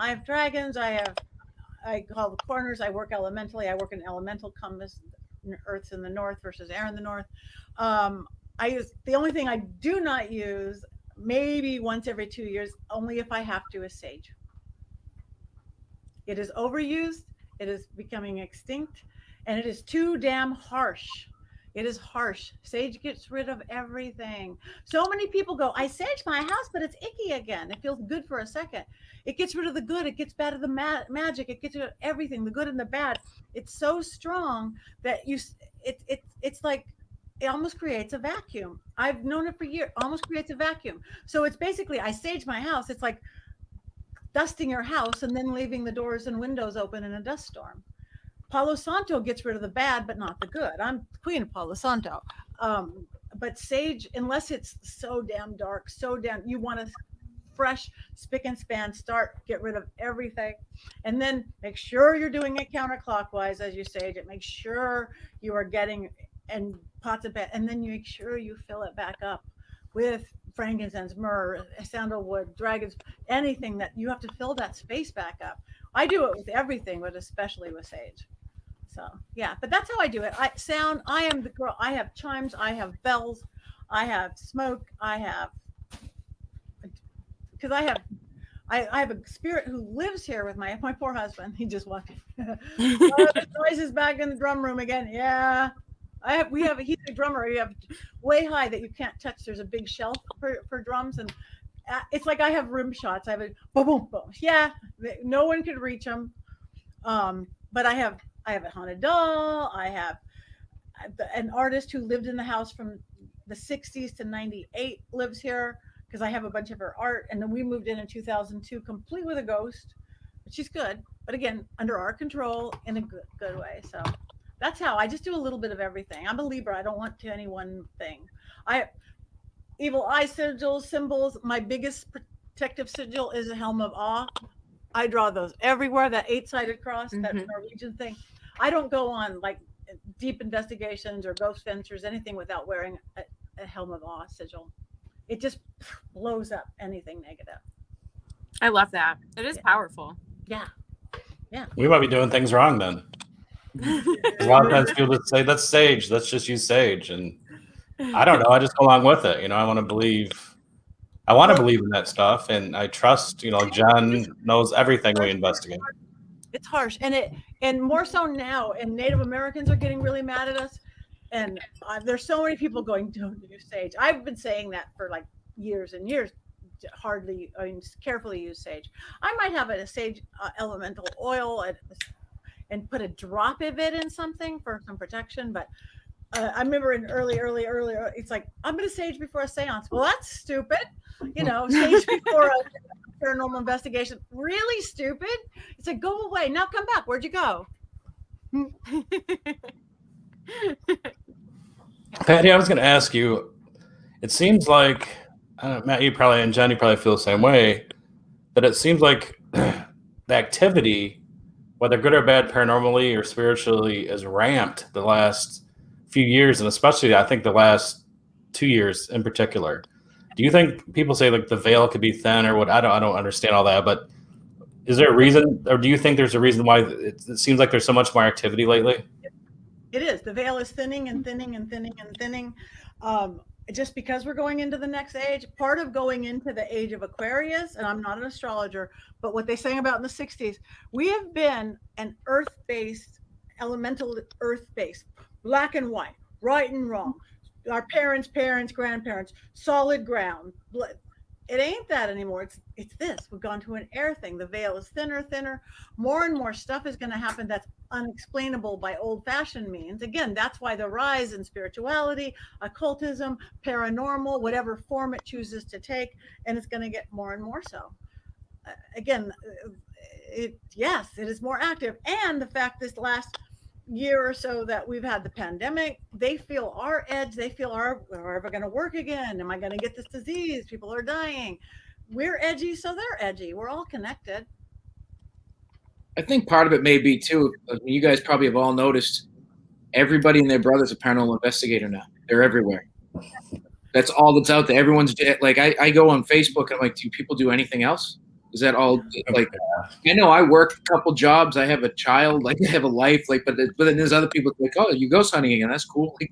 have dragons, I call the corners, I work elementally, I work in elemental compass, earth's in the north versus air in the north. I use, the only thing I do not use, maybe once every 2 years, only if I have to, is sage. It is overused, it is becoming extinct, and it is too damn harsh. It is harsh. Sage gets rid of everything. So many people go, I sage my house, but it's icky again. It feels good for a second. It gets rid of the good. It gets bad of the magic. It gets rid of everything, the good and the bad. It's so strong that it's like, it almost creates a vacuum. I've known it for years. Almost creates a vacuum. So it's basically, I sage my house. It's like dusting your house and then leaving the doors and windows open in a dust storm. Palo Santo gets rid of the bad, but not the good. I'm queen of Palo Santo. But sage, unless it's so damn dark, you want to fresh, spick and span, get rid of everything. And then make sure you're doing it counterclockwise as you sage it. Make sure you are getting and pots of bed. And then you make sure you fill it back up with frankincense, myrrh, sandalwood, dragons, anything that you have to fill that space back up. I do it with everything, but especially with sage. So yeah, but that's how I do it. I am the girl. I have chimes, I have bells, I have smoke, because I have a spirit who lives here with my poor husband. He just walked in. The noise is back in the drum room again. Yeah. He's a drummer. You have way high that you can't touch. There's a big shelf for drums, and it's like I have rim shots. I have a boom, boom, boom. Yeah, no one could reach them. But I have a haunted doll. I have an artist who lived in the house from the 60s to 98 lives here because I have a bunch of her art. And then we moved in 2002, complete with a ghost. But she's good. But again, under our control in a good way. So That's how I just do a little bit of everything. I'm a Libra. I don't want to any one thing. Evil eye sigils, symbols. My biggest protective sigil is a helm of awe. I draw those everywhere. That 8-sided cross, that Norwegian thing. I don't go on like deep investigations or ghost fencers, anything without wearing a helm of awe sigil. It just blows up anything negative. I love that. It is powerful. Yeah. We might be doing things wrong then. A lot of times people just say, let's sage, let's just use sage. And I don't know, I just go along with it. You know, I want to believe in that stuff. And I trust, you know, like John knows everything we investigate. It's harsh. And more so now, and Native Americans are getting really mad at us. And there's so many people going, don't use sage. I've been saying that for like years and years. Carefully use sage. I might have a sage elemental oil and put a drop of it in something for some protection. But I remember in earlier, it's like, I'm going to sage before a seance. Well, that's stupid. You know, sage before a paranormal investigation. Really stupid. It's like, go away. Now come back. Where'd you go? Patti, I was going to ask you, it seems like, Matt, you probably, and Jen, you probably feel the same way, that it seems like the activity, whether good or bad, paranormally or spiritually, is ramped the last few years, and especially, I think, the last 2 years in particular. Do you think people say like the veil could be thin or what? I don't understand all that, but is there a reason, or do you think there's a reason why it seems like there's so much more activity lately? It is. The veil is thinning and thinning and thinning and thinning. Just because we're going into the next age, part of going into the age of Aquarius, and I'm not an astrologer, but what they sang about in the 60s, we have been an earth-based, elemental earth-based, black and white, right and wrong. Our parents, grandparents, solid ground. It ain't that anymore. It's this. We've gone to an air thing. The veil is thinner. More and more stuff is going to happen that's unexplainable by old-fashioned means. Again, that's why the rise in spirituality, occultism, paranormal, whatever form it chooses to take, and it's going to get more and more so. Again, yes, it is more active. And the fact this last year or so that we've had the pandemic, they feel our edge. They feel we're ever going to work again. Am I going to get this disease? People are dying. We're edgy, so they're edgy. We're all connected. I think part of it may be too, you guys probably have all noticed, everybody and their brother's a paranormal investigator now. They're everywhere. That's all that's out there. Everyone's like, I go on Facebook and I'm like, do people do anything else? Is that all? Like, I know I work a couple jobs. I have a child. Like, I have a life. Like, but then there's other people like, oh, you ghost hunting again? That's cool. Like,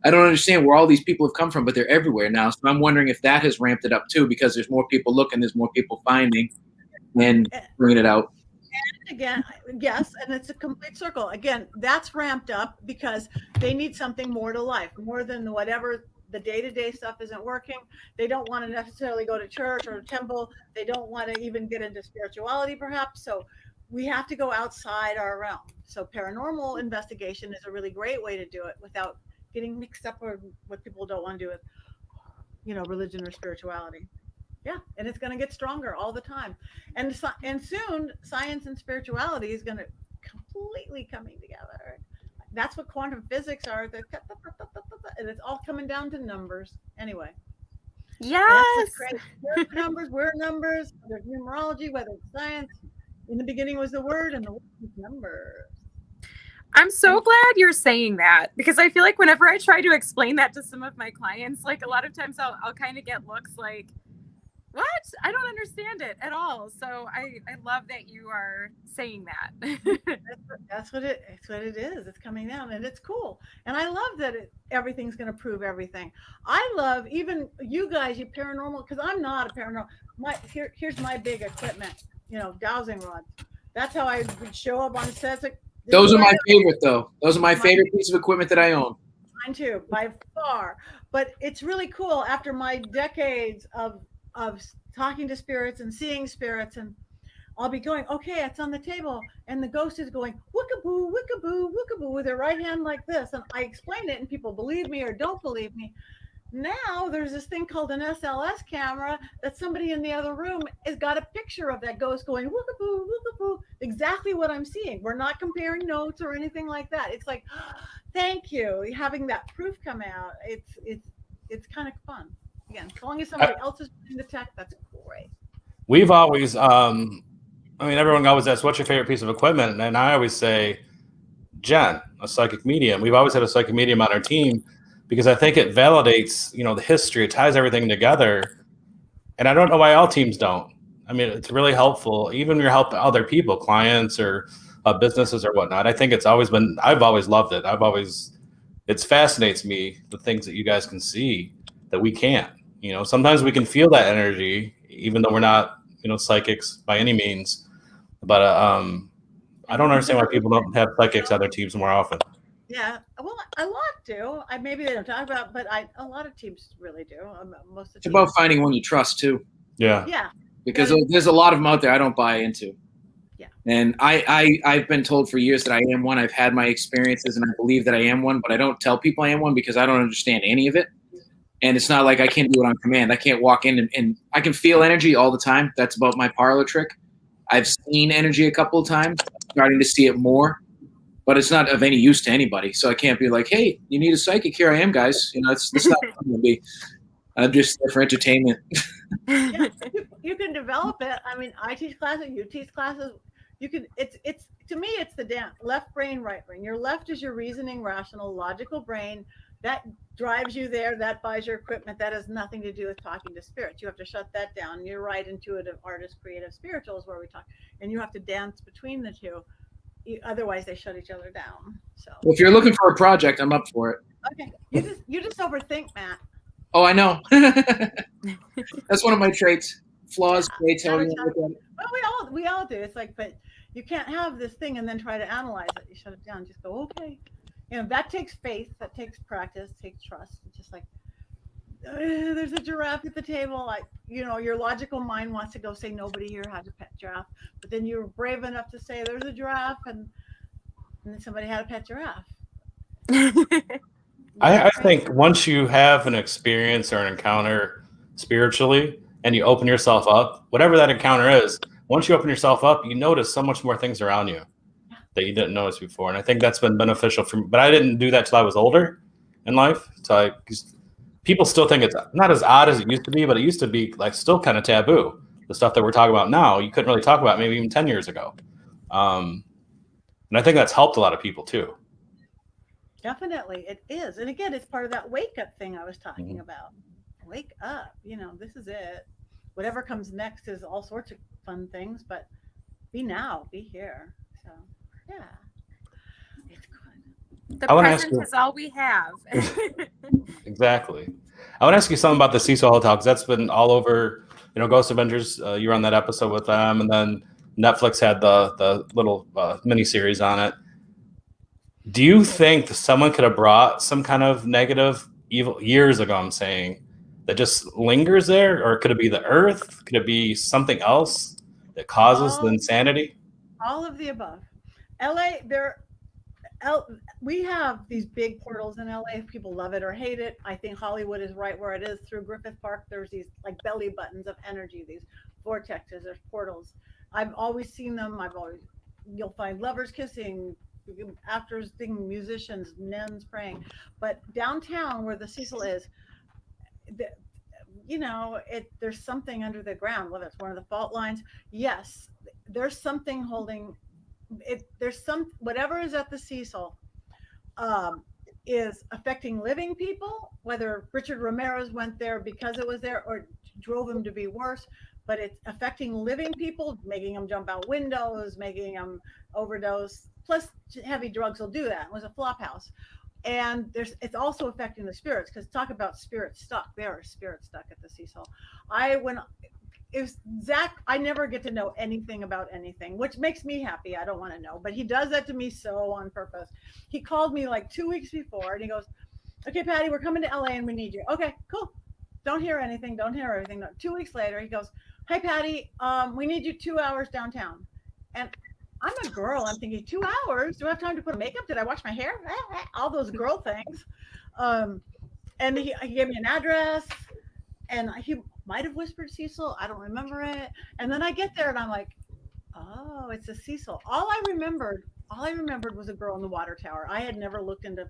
I don't understand where all these people have come from, but they're everywhere now. So I'm wondering if that has ramped it up too, because there's more people looking, there's more people finding, and bringing it out. And again, yes, and it's a complete circle. Again, that's ramped up because they need something more to life, more than whatever. The day-to-day stuff isn't working. They don't want to necessarily go to church or temple. They don't want to even get into spirituality, perhaps. So we have to go outside our realm. So paranormal investigation is a really great way to do it without getting mixed up with what people don't want to do with, you know, religion or spirituality. Yeah, and it's going to get stronger all the time. And soon, science and spirituality is going to completely coming together. That's what quantum physics are. And it's all coming down to numbers. Anyway. Yes. We're numbers. There's numerology, whether it's science. In the beginning was the word, and the word was numbers. I'm so glad you're saying that, because I feel like whenever I try to explain that to some of my clients, like a lot of times I'll kind of get looks like, what? I don't understand it at all. So I love that you are saying that. That's what it is. It's coming down, and it's cool. And I love that everything's going to prove everything. I love even you guys, you paranormal, because I'm not a paranormal. Here's my big equipment, you know, dowsing rods. That's how I would show up on sets. Those are my favorite, though. Those are my favorite piece of equipment that I own. Mine too, by far. But it's really cool after my decades of talking to spirits and seeing spirits, and I'll be going, okay, it's on the table, and the ghost is going wookaboo, wookaboo, wookaboo with their right hand like this, and I explain it, and people believe me or don't believe me. Now there's this thing called an SLS camera that somebody in the other room has got a picture of that ghost going whoopapoo, whoopapoo, exactly what I'm seeing. We're not comparing notes or anything like that. It's like, thank you, having that proof come out. It's kind of fun. Again, as long as somebody else is doing the tech, that's great. We've always, everyone always asks, what's your favorite piece of equipment? And I always say, Jen, a psychic medium. We've always had a psychic medium on our team because I think it validates, the history. It ties everything together. And I don't know why all teams don't. I mean, it's really helpful, even when you're helping other people, clients or businesses or whatnot. I think I've always loved it. It fascinates me, the things that you guys can see that we can't. Sometimes we can feel that energy, even though we're not, psychics by any means. But I don't understand why people don't have psychics on their teams more often. Yeah, well, a lot do. Maybe they don't talk about, but a lot of teams really do. Most of the It's about finding one you trust too. Yeah. Yeah. Because there's a lot of them out there I don't buy into. Yeah. And I've been told for years that I am one. I've had my experiences and I believe that I am one, but I don't tell people I am one because I don't understand any of it. And it's not like I can't do it on command. I can't walk in and I can feel energy all the time. That's about my parlor trick. I've seen energy a couple of times, starting to see it more, but it's not of any use to anybody. So I can't be like, hey, you need a psychic? Here I am, guys. It's not going to be. I'm just there for entertainment. Yeah, you can develop it. I mean, I teach classes, you teach classes. You can. It's to me, it's the left brain, right brain. Your left is your reasoning, rational, logical brain that drives you there. That buys your equipment. That has nothing to do with talking to spirits. You have to shut that down. Your right, intuitive, artist, creative, spiritual is where we talk, and you have to dance between the two. Otherwise, they shut each other down. So, well, if you're looking for a project, I'm up for it. Okay, you just overthink, Matt. Oh, I know. That's one of my traits, flaws, traits. How you look at it. Well, we all do. It's like, but you can't have this thing and then try to analyze it. You shut it down. Just go, okay. That takes faith. That takes practice. Takes trust. It's just like, there's a giraffe at the table. Like, your logical mind wants to go say nobody here has a pet giraffe, but then you're brave enough to say there's a giraffe, and then somebody had a pet giraffe. I think once you have an experience or an encounter spiritually and you open yourself up, whatever that encounter is, once you open yourself up, you notice so much more things around you that you didn't notice before. And I think that's been beneficial for me. But I didn't do that till I was older in life. So people still think it's not as odd as it used to be, but it used to be like still kind of taboo. The stuff that we're talking about now, you couldn't really talk about maybe even 10 years ago. And I think that's helped a lot of people too. Definitely, it is. And again, it's part of that wake up thing I was talking about. Wake up, this is it. Whatever comes next is all sorts of fun things, but be now, be here. So, yeah, it's good. The present is all we have. Exactly. I want to ask you something about the Cecil Hotel because that's been all over, Ghost Avengers. You were on that episode with them, and then Netflix had the little mini series on it. Do you think someone could have brought some kind of negative, evil years ago? I'm saying that just lingers there, or could it be the Earth? Could it be something else that causes the insanity? All of the above. We have these big portals in LA. People love it or hate it. I think Hollywood is right where it is. Through Griffith Park, there's these like belly buttons of energy, these vortexes, there's portals. I've always seen them. You'll find lovers kissing, actors singing, musicians, nuns praying. But downtown where the Cecil is, there's something under the ground, whether it's one of the fault lines. Yes, there's something holding it. Whatever is at the Cecil is affecting living people, whether Richard Ramirez went there because it was there or drove him to be worse, but it's affecting living people, making them jump out windows, making them overdose. Plus, heavy drugs will do that. It was a flop house. And it's also affecting the spirits, because talk about spirits stuck. There are spirits stuck at the Cecil. Zach, I never get to know anything about anything, which makes me happy. I don't want to know, but he does that to me so on purpose. He called me like 2 weeks before and he goes, okay, Patti, we're coming to LA and we need you. Okay, cool. Don't hear anything. Don't hear everything. No. 2 weeks later, he goes, hey, Patti, we need you 2 hours downtown. And I'm a girl. I'm thinking 2 hours. Do I have time to put makeup? Did I wash my hair? All those girl things. And he gave me an address, and he might have whispered Cecil. I don't remember it. And then I get there, and I'm like, oh, it's a Cecil. All I remembered was a girl in the water tower. I had never looked into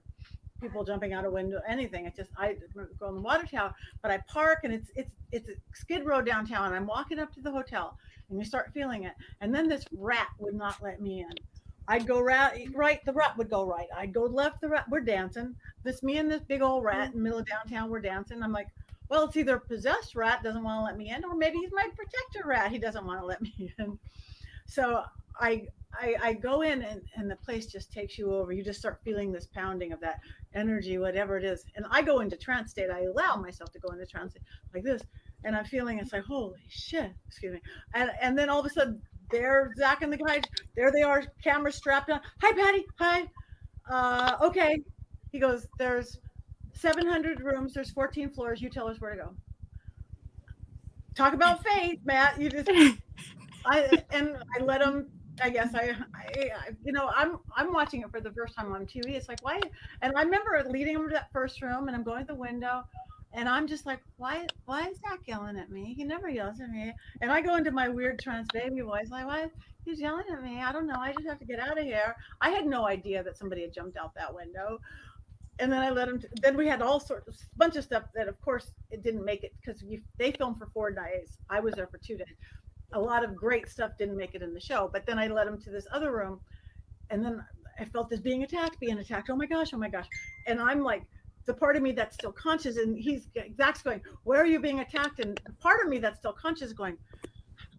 people jumping out a window, anything. It's just I go in the water tower, but I park, and it's a skid row downtown. And I'm walking up to the hotel, and you start feeling it. And then this rat would not let me in. I'd go right, the rat would go right. I'd go left, the rat. We're dancing. Me and this big old rat in the middle of downtown. We're dancing. I'm like, well, it's either a possessed rat doesn't want to let me in, or maybe he's my protector rat. He doesn't want to let me in. So I go in, and the place just takes you over. You just start feeling this pounding of that energy, whatever it is. And I go into trance state. I allow myself to go into trance state like this. And I'm feeling, it's like, holy shit, excuse me. And then all of a sudden, there, Zach and the guys, there they are, cameras strapped on. Hi, Patti. Hi. Okay. He goes, there's 700 rooms. There's 14 floors. You tell us where to go. Talk about faith, Matt. You just, I let him. I guess I'm watching it for the first time on TV. It's like, why? And I remember leading him to that first room, and I'm going to the window, and I'm just like, why is Zach yelling at me? He never yells at me. And I go into my weird trance baby voice, like, why he's yelling at me? I don't know. I just have to get out of here. I had no idea that somebody had jumped out that window. And then I let him. Then we had all sorts of bunch of stuff that, of course, it didn't make it because they filmed for 4 days. I was there for 2 days. A lot of great stuff didn't make it in the show, but then I led him to this other room, and then I felt this being attacked. Oh my gosh. And I'm like, the part of me that's still conscious, and Zach's going, where are you being attacked? And the part of me that's still conscious is going,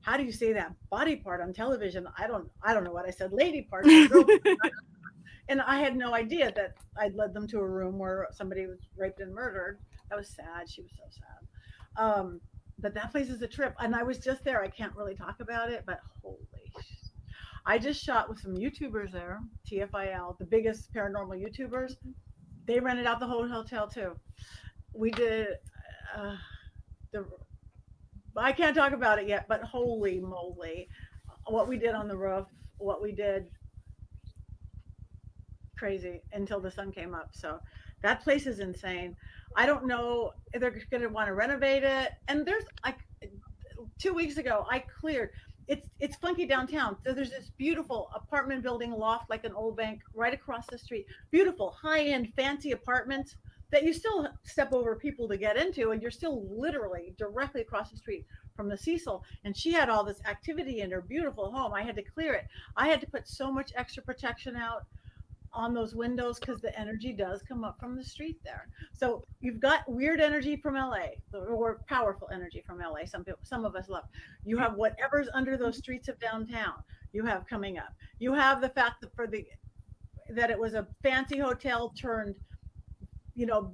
how do you say that body part on television? I don't know what I said, lady part, girl part. And I had no idea that I'd led them to a room where somebody was raped and murdered. That was sad. She was so sad. But that place is a trip. And I was just there. I can't really talk about it, but holy shit. I just shot with some YouTubers there, TFIL, the biggest paranormal YouTubers. They rented out the whole hotel too. We did I can't talk about it yet, but holy moly, what we did on the roof, what we did, crazy until the sun came up. So that place is insane. I don't know if they're going to want to renovate it. And there's like 2 weeks ago, I cleared. It's funky downtown. So there's this beautiful apartment building loft, like an old bank, right across the street. Beautiful, high-end, fancy apartments that you still step over people to get into, and you're still literally directly across the street from the Cecil. And she had all this activity in her beautiful home. I had to clear it. I had to put so much extra protection out on those windows because the energy does come up from the street there. So you've got weird energy from LA, or powerful energy from LA. Some of us love. You have whatever's under those streets of downtown. You have coming up. You have the fact that it was a fancy hotel turned,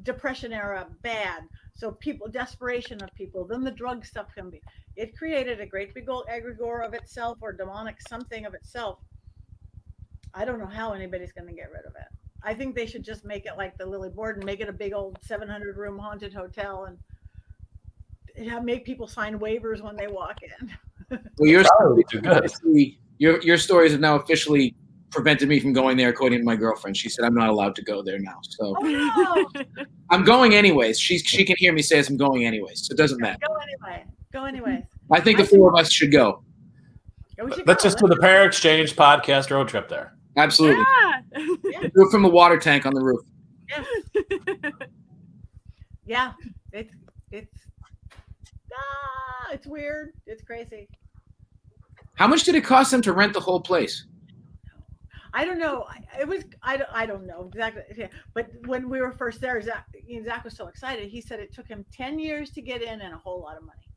Depression era bad. So desperation of people. Then the drug stuff can be. It created a great big old egregore of itself, or demonic something of itself. I don't know how anybody's going to get rid of it. I think they should just make it like the Lily Borden, make it a big old 700-room haunted hotel, and make people sign waivers when they walk in. Well, your stories have now officially prevented me from going there, according to my girlfriend. She said I'm not allowed to go there now. So I'm going anyways. She can hear me say I'm going anyways, so it doesn't matter. Go anyway. I think the 4 of us should go. Let's just do the Pair Exchange podcast road trip there. Absolutely. Yeah. Do it from the water tank on the roof. Yeah. It's weird. It's crazy. How much did it cost them to rent the whole place? I don't know. I don't know exactly. But when we were first there, Zach was so excited. He said it took him 10 years to get in and a whole lot of money.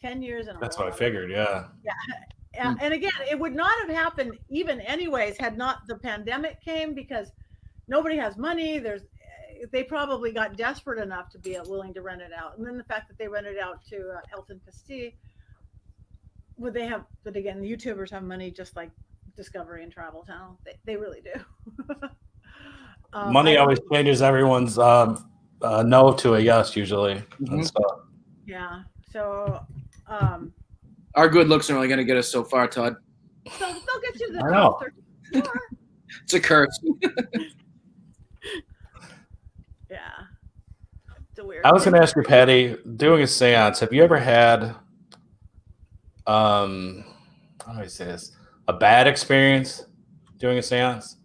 10 years and that's what I figured. Yeah. And again, it would not have happened even anyways had not the pandemic came, because nobody has money. They probably got desperate enough to be willing to rent it out. And then the fact that they rented out to Elton Castille, would they have? But again, the YouTubers have money just like Discovery and Travel Channel. They really do. Money always changes everyone's no to a yes usually. Mm-hmm. Yeah. So. Our good looks are only going to get us so far, Todd. So they'll get you to the I know. 12, 13. It's a curse. Yeah. a weird. I was going to ask you, Patti, doing a seance, have you ever had, how do I say this, a bad experience doing a seance?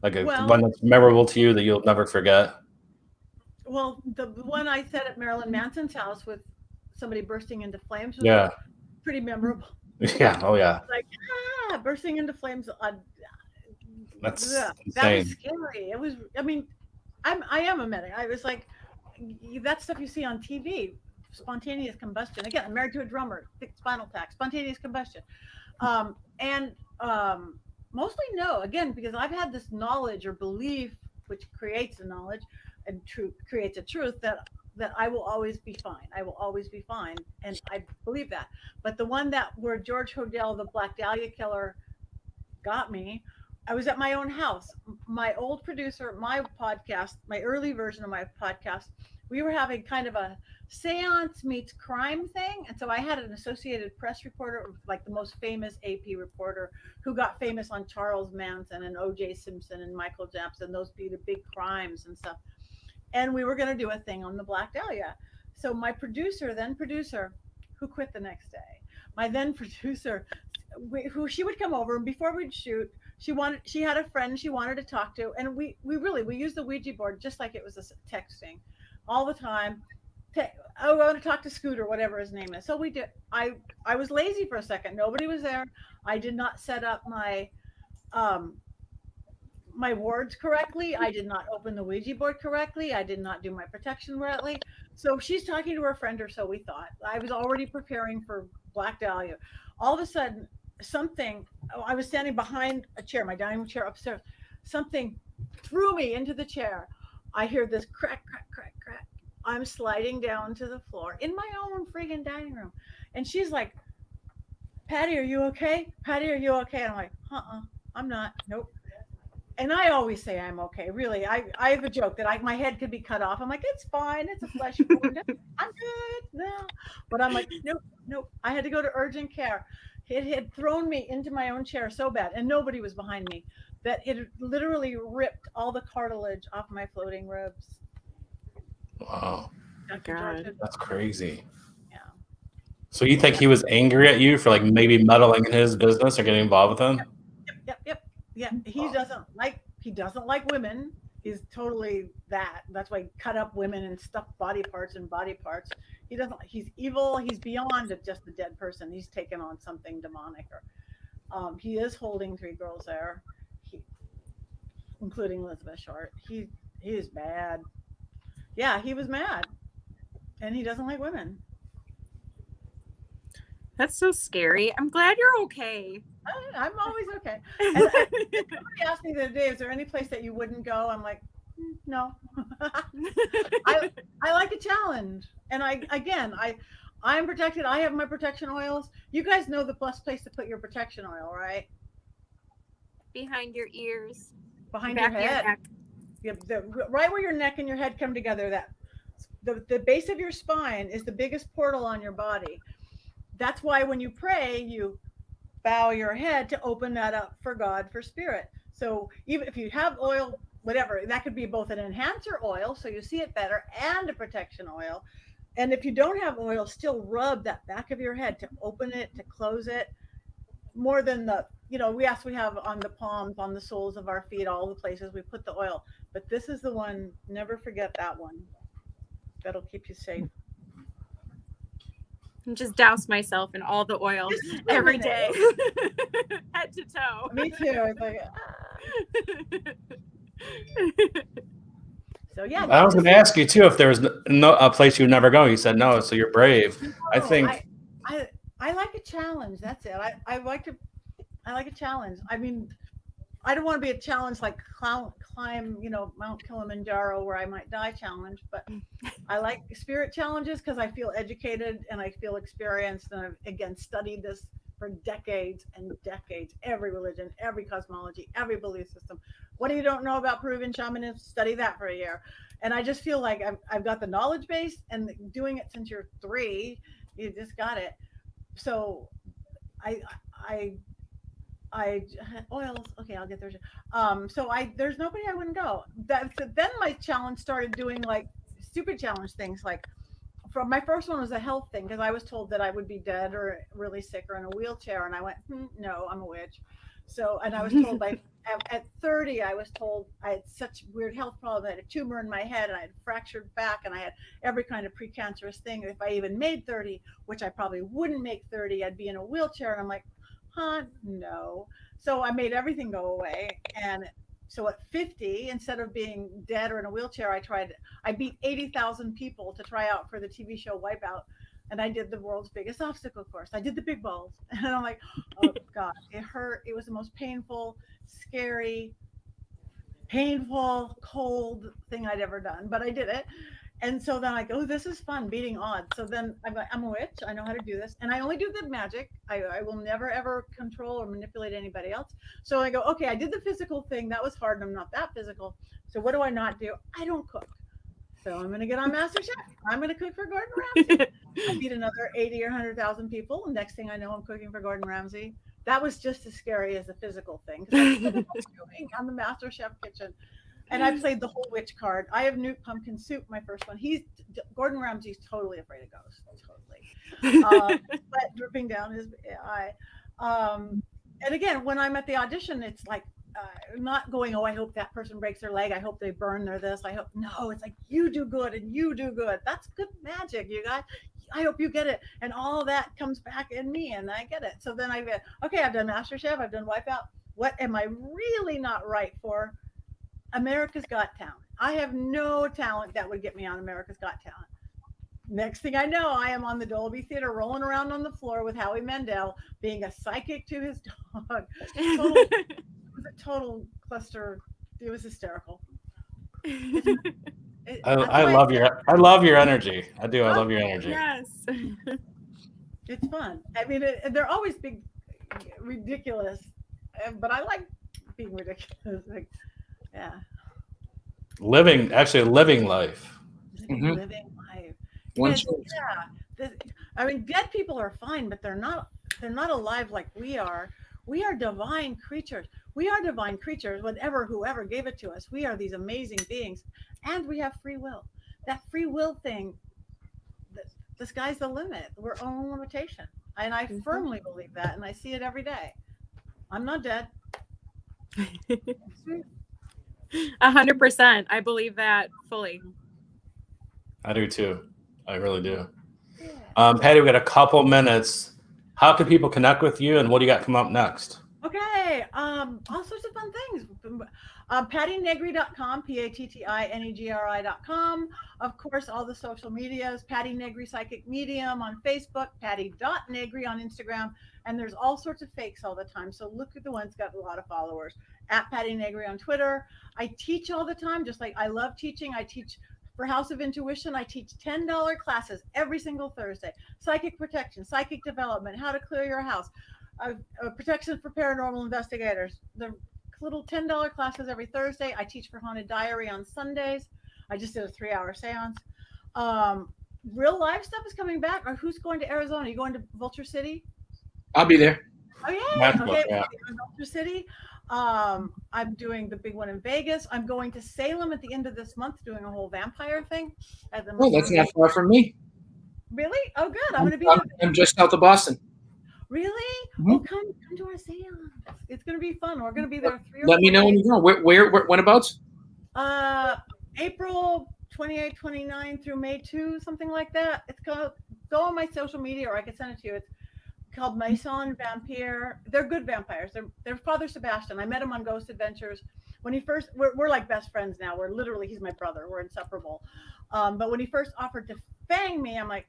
Like one that's memorable to you that you'll never forget? Well, the one I said at Marilyn Manson's house with somebody bursting into flames was Yeah. pretty memorable. Yeah. Oh, yeah. Like, bursting into flames. That's That insane. was scary. It was, I mean, I am a medic. I was like, that stuff you see on TV, spontaneous combustion. Again, I'm married to a drummer, thick spinal tap, spontaneous combustion. Mostly no, again, because I've had this knowledge or belief, which creates a knowledge and creates a truth that I will always be fine. I will always be fine. And I believe that. But the one that where George Hodel, the Black Dahlia killer, got me, I was at my own house. My old producer, my podcast, my early version of my podcast, we were having kind of a seance meets crime thing. And so I had an Associated Press reporter, like the most famous AP reporter, who got famous on Charles Manson and O.J. Simpson and Michael Jackson, those be the big crimes and stuff. And we were going to do a thing on the Black Dahlia. So my then producer, who quit the next day, my then producer, who she would come over, and before we'd shoot, she had a friend she wanted to talk to, and we used the Ouija board just like it was a texting all the time. I want to talk to Scooter, whatever his name is. So we did. I was lazy for a second. Nobody was there. I did not set up my my wards correctly. I did not open the Ouija board correctly. I did not do my protection correctly. So she's talking to her friend, or so we thought. I was already preparing for Black Dahlia. All of a sudden, I was standing behind a chair, my dining room chair upstairs. Something threw me into the chair. I hear this crack, crack, crack, crack. I'm sliding down to the floor in my own friggin' dining room. And she's like, Patti, are you okay? Patti, are you okay? And I'm like, I'm not. Nope. And I always say I'm okay. Really, I have a joke that my head could be cut off. I'm like, it's fine. It's a flesh wound. I'm good. No. But I'm like, nope. I had to go to urgent care. It had thrown me into my own chair so bad, and nobody was behind me, that it literally ripped all the cartilage off my floating ribs. Wow. God. That's crazy. Yeah. So you think he was angry at you for like maybe meddling in his business or getting involved with him? Yep. Yeah. He doesn't like women. He's totally that. That's why he cut up women and stuffed body parts. He's evil. He's beyond just a dead person. He's taken on something demonic. Or he is holding 3 girls there, including Elizabeth Short. He is bad. Yeah, he was mad. And he doesn't like women. That's so scary. I'm glad you're okay. I'm always okay. And somebody asked me the other day, is there any place that you wouldn't go? I'm like, no. I like a challenge. And I'm protected. I have my protection oils. You guys know the best place to put your protection oil, right? Behind your ears. Behind your head. Right where your neck and your head come together. The base of your spine is the biggest portal on your body. That's why when you pray, you bow your head to open that up for God, for spirit. So even if you have oil, whatever, that could be both an enhancer oil, so you see it better, and a protection oil. And if you don't have oil, still rub that back of your head to open it, to close it, more than we have on the palms, on the soles of our feet, all the places we put the oil. But this is the one, never forget that one. That'll keep you safe. And just douse myself in all the oil every day, head to toe. Me too. It's like, So yeah. I was going to ask you too if there was a place you would never go. You said no, so you're brave. No, I think I like a challenge. That's it. I like a challenge. I mean, I don't want to be a challenge like climb, Mount Kilimanjaro where I might die challenge, but I like spirit challenges because I feel educated and I feel experienced, and I've again studied this for decades and decades. Every religion, every cosmology, every belief system. What do you don't know about Peruvian shamanism? Study that for a year. And I just feel like I've got the knowledge base, and doing it since you're 3, you just got it. So oils. Okay, I'll get there. So there's nobody I wouldn't go. Then my challenge started doing like stupid challenge things like from my first one was a health thing because I was told that I would be dead or really sick or in a wheelchair, and I went, no, I'm a witch. So, and I was told at 30, I was told I had such weird health problems. I had a tumor in my head, and I had fractured back, and I had every kind of precancerous thing. If I even made 30, which I probably wouldn't make 30, I'd be in a wheelchair. And I'm like, no. So I made everything go away, and so at 50, instead of being dead or in a wheelchair, I beat 80,000 people to try out for the TV show Wipeout. And I did the world's biggest obstacle course. I did the big balls. And I'm like, oh God, it hurt. It was the most painful, scary, cold thing I'd ever done. But I did it. And so then I go, oh, this is fun, beating odds. So then I'm like, I'm a witch. I know how to do this. And I only do the magic. I will never, ever control or manipulate anybody else. So I go, okay, I did the physical thing. That was hard. And I'm not that physical. So what do I not do? I don't cook. So I'm going to get on MasterChef. I'm going to cook for Gordon Ramsay. I beat another 80 or 100,000 people. And next thing I know, I'm cooking for Gordon Ramsay. That was just as scary as the physical thing. Because I was doing on the MasterChef kitchen. And I played the whole witch card. I have Newt Pumpkin Soup, my first one. Gordon Ramsay's totally afraid of ghosts, totally. But dripping down his eye. And again, when I'm at the audition, it's like not going, oh, I hope that person breaks their leg. I hope they burn their this. No, it's like you do good and you do good. That's good magic, you guys. I hope you get it. And all that comes back in me and I get it. So then I get, okay, I've done MasterChef. I've done Wipeout. What am I really not right for? America's Got Talent. I have no talent that would get me on America's Got Talent. Next thing I know, I am on the Dolby Theater rolling around on the floor with Howie Mandel being a psychic to his dog. It was a total cluster. It was hysterical. I love your energy. I do. I love your energy. Yes. It's fun. I mean, they're always big, ridiculous, but I like being ridiculous. Like, yeah. Living life. Living life. I mean, dead people are fine, but they're not alive like we are. We are divine creatures. We are divine creatures, whoever gave it to us. We are these amazing beings, and we have free will. That free will thing, the sky's the limit. We're our own limitation. And I firmly believe that, and I see it every day. I'm not dead. 100%. I believe that fully. I do too. I really do. Yeah. Patti, we got a couple minutes. How can people connect with you, and what do you got come up next? Okay, all sorts of fun things. PattiNegri.com, PattiNegri.com. Of course, all the social medias, Patti Negri Psychic Medium on Facebook, Patti.Negri on Instagram, and there's all sorts of fakes all the time. So look at the ones got a lot of followers. At Patti Negri on Twitter. I teach all the time, just like I love teaching. I teach for House of Intuition. I teach $10 classes every single Thursday. Psychic protection, psychic development, how to clear your house, protection for paranormal investigators. The little $10 classes every Thursday. I teach for Haunted Diary on Sundays. I just did a 3-hour seance. Real live stuff is coming back. Or who's going to Arizona? Are you going to Vulture City? I'll be there. Oh yeah. Okay. Yeah. Vulture City. I'm doing the big one in Vegas. I'm going to Salem at the end of this month doing a whole vampire thing. Oh, that's not far from me. Really? Oh, good. I'm going to be. I'm just south of Boston. Really? Mm-hmm. Oh, come to our Salem. It's going to be fun. We're going to be there 3 or 4 Let me know when you go. Where whenabouts? April 28, 29 through May 2, something like that. It's called. Go on my social media, or I can send it to you. It's called Maison Vampire. They're good vampires. They're Father Sebastian. I met him on Ghost Adventures when he first. We're like best friends now. He's my brother. We're inseparable. But when he first offered to fang me, I'm like,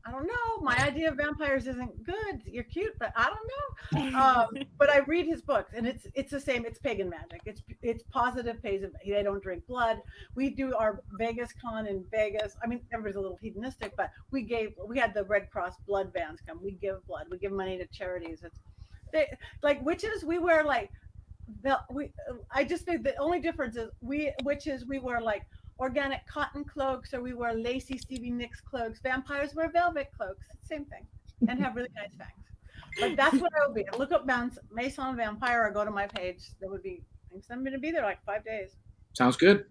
I don't know. My idea of vampires isn't good. You're cute, but I don't know. But I read his books, and it's the same. It's pagan magic. It's positive pagan. They don't drink blood. We do our Vegas con in Vegas. I mean, everybody's a little hedonistic, but we had the Red Cross blood vans come. We give blood. We give money to charities. Like witches. We wear like I just think the only difference is we wear like organic cotton cloaks, or we wear lacy Stevie Nicks cloaks. Vampires wear velvet cloaks. Same thing, and have really nice fangs. But that's what I will be. Look up Maison Vampire or go to my page. There would be things. I'm going to be there like 5 days. Sounds good.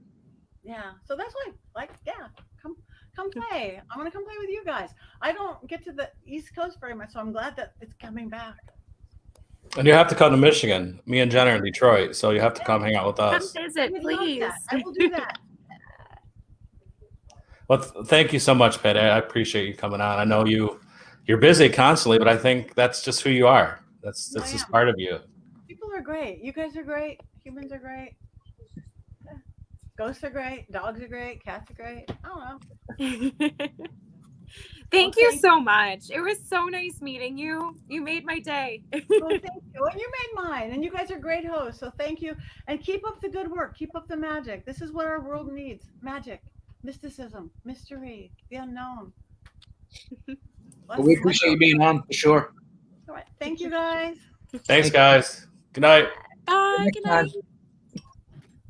Yeah. So that's why, yeah, come play. I want to come play with you guys. I don't get to the East Coast very much, so I'm glad that it's coming back. And you have to come to Michigan. Me and Jen are in Detroit, so you have to come hang out with Come us. visit, We'd love please. that. I will do that. Well, thank you so much, Patti. I appreciate you coming on. I know you're busy constantly, but I think that's just who you are. That's I just am. part of you. People are great. You guys are great. Humans are great. Yeah. Ghosts are great. Dogs are great. Cats are great. I don't know. Thank Well, you so much. It was so nice meeting you. You made my day. Well, thank you. And you made mine. And you guys are great hosts. So thank you. And keep up the good work. Keep up the magic. This is what our world needs. Magic, mysticism, mystery, the unknown. But we appreciate you being on for sure. All right. Thank you, guys. Thanks, guys. Good night. Bye. Good night.